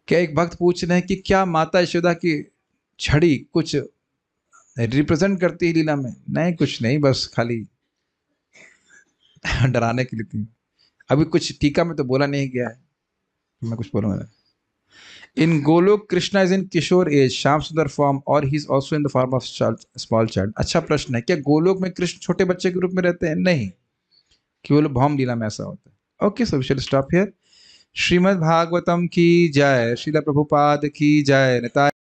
क्या एक भक्त पूछ रहे हैं कि क्या माता यशोदा की छड़ी कुछ रिप्रेजेंट करती है लीला में? नहीं, कुछ नहीं, बस खाली डराने के लिए थी। अभी कुछ टीका में तो बोला नहीं गया है, मैं कुछ बोलूंगा। In Goloka Krishna is in kishore age, Shyam Sundar form, और he is also in the form of small child. अच्छा प्रश्न है, क्या गोलोक में कृष्ण छोटे बच्चे के रूप में रहते हैं? नहीं, केवल भौम लीला में ऐसा होता है। Okay, so we shall stop here. Shrimad Bhagavatam की जय, श्रील प्रभुपाद की जय।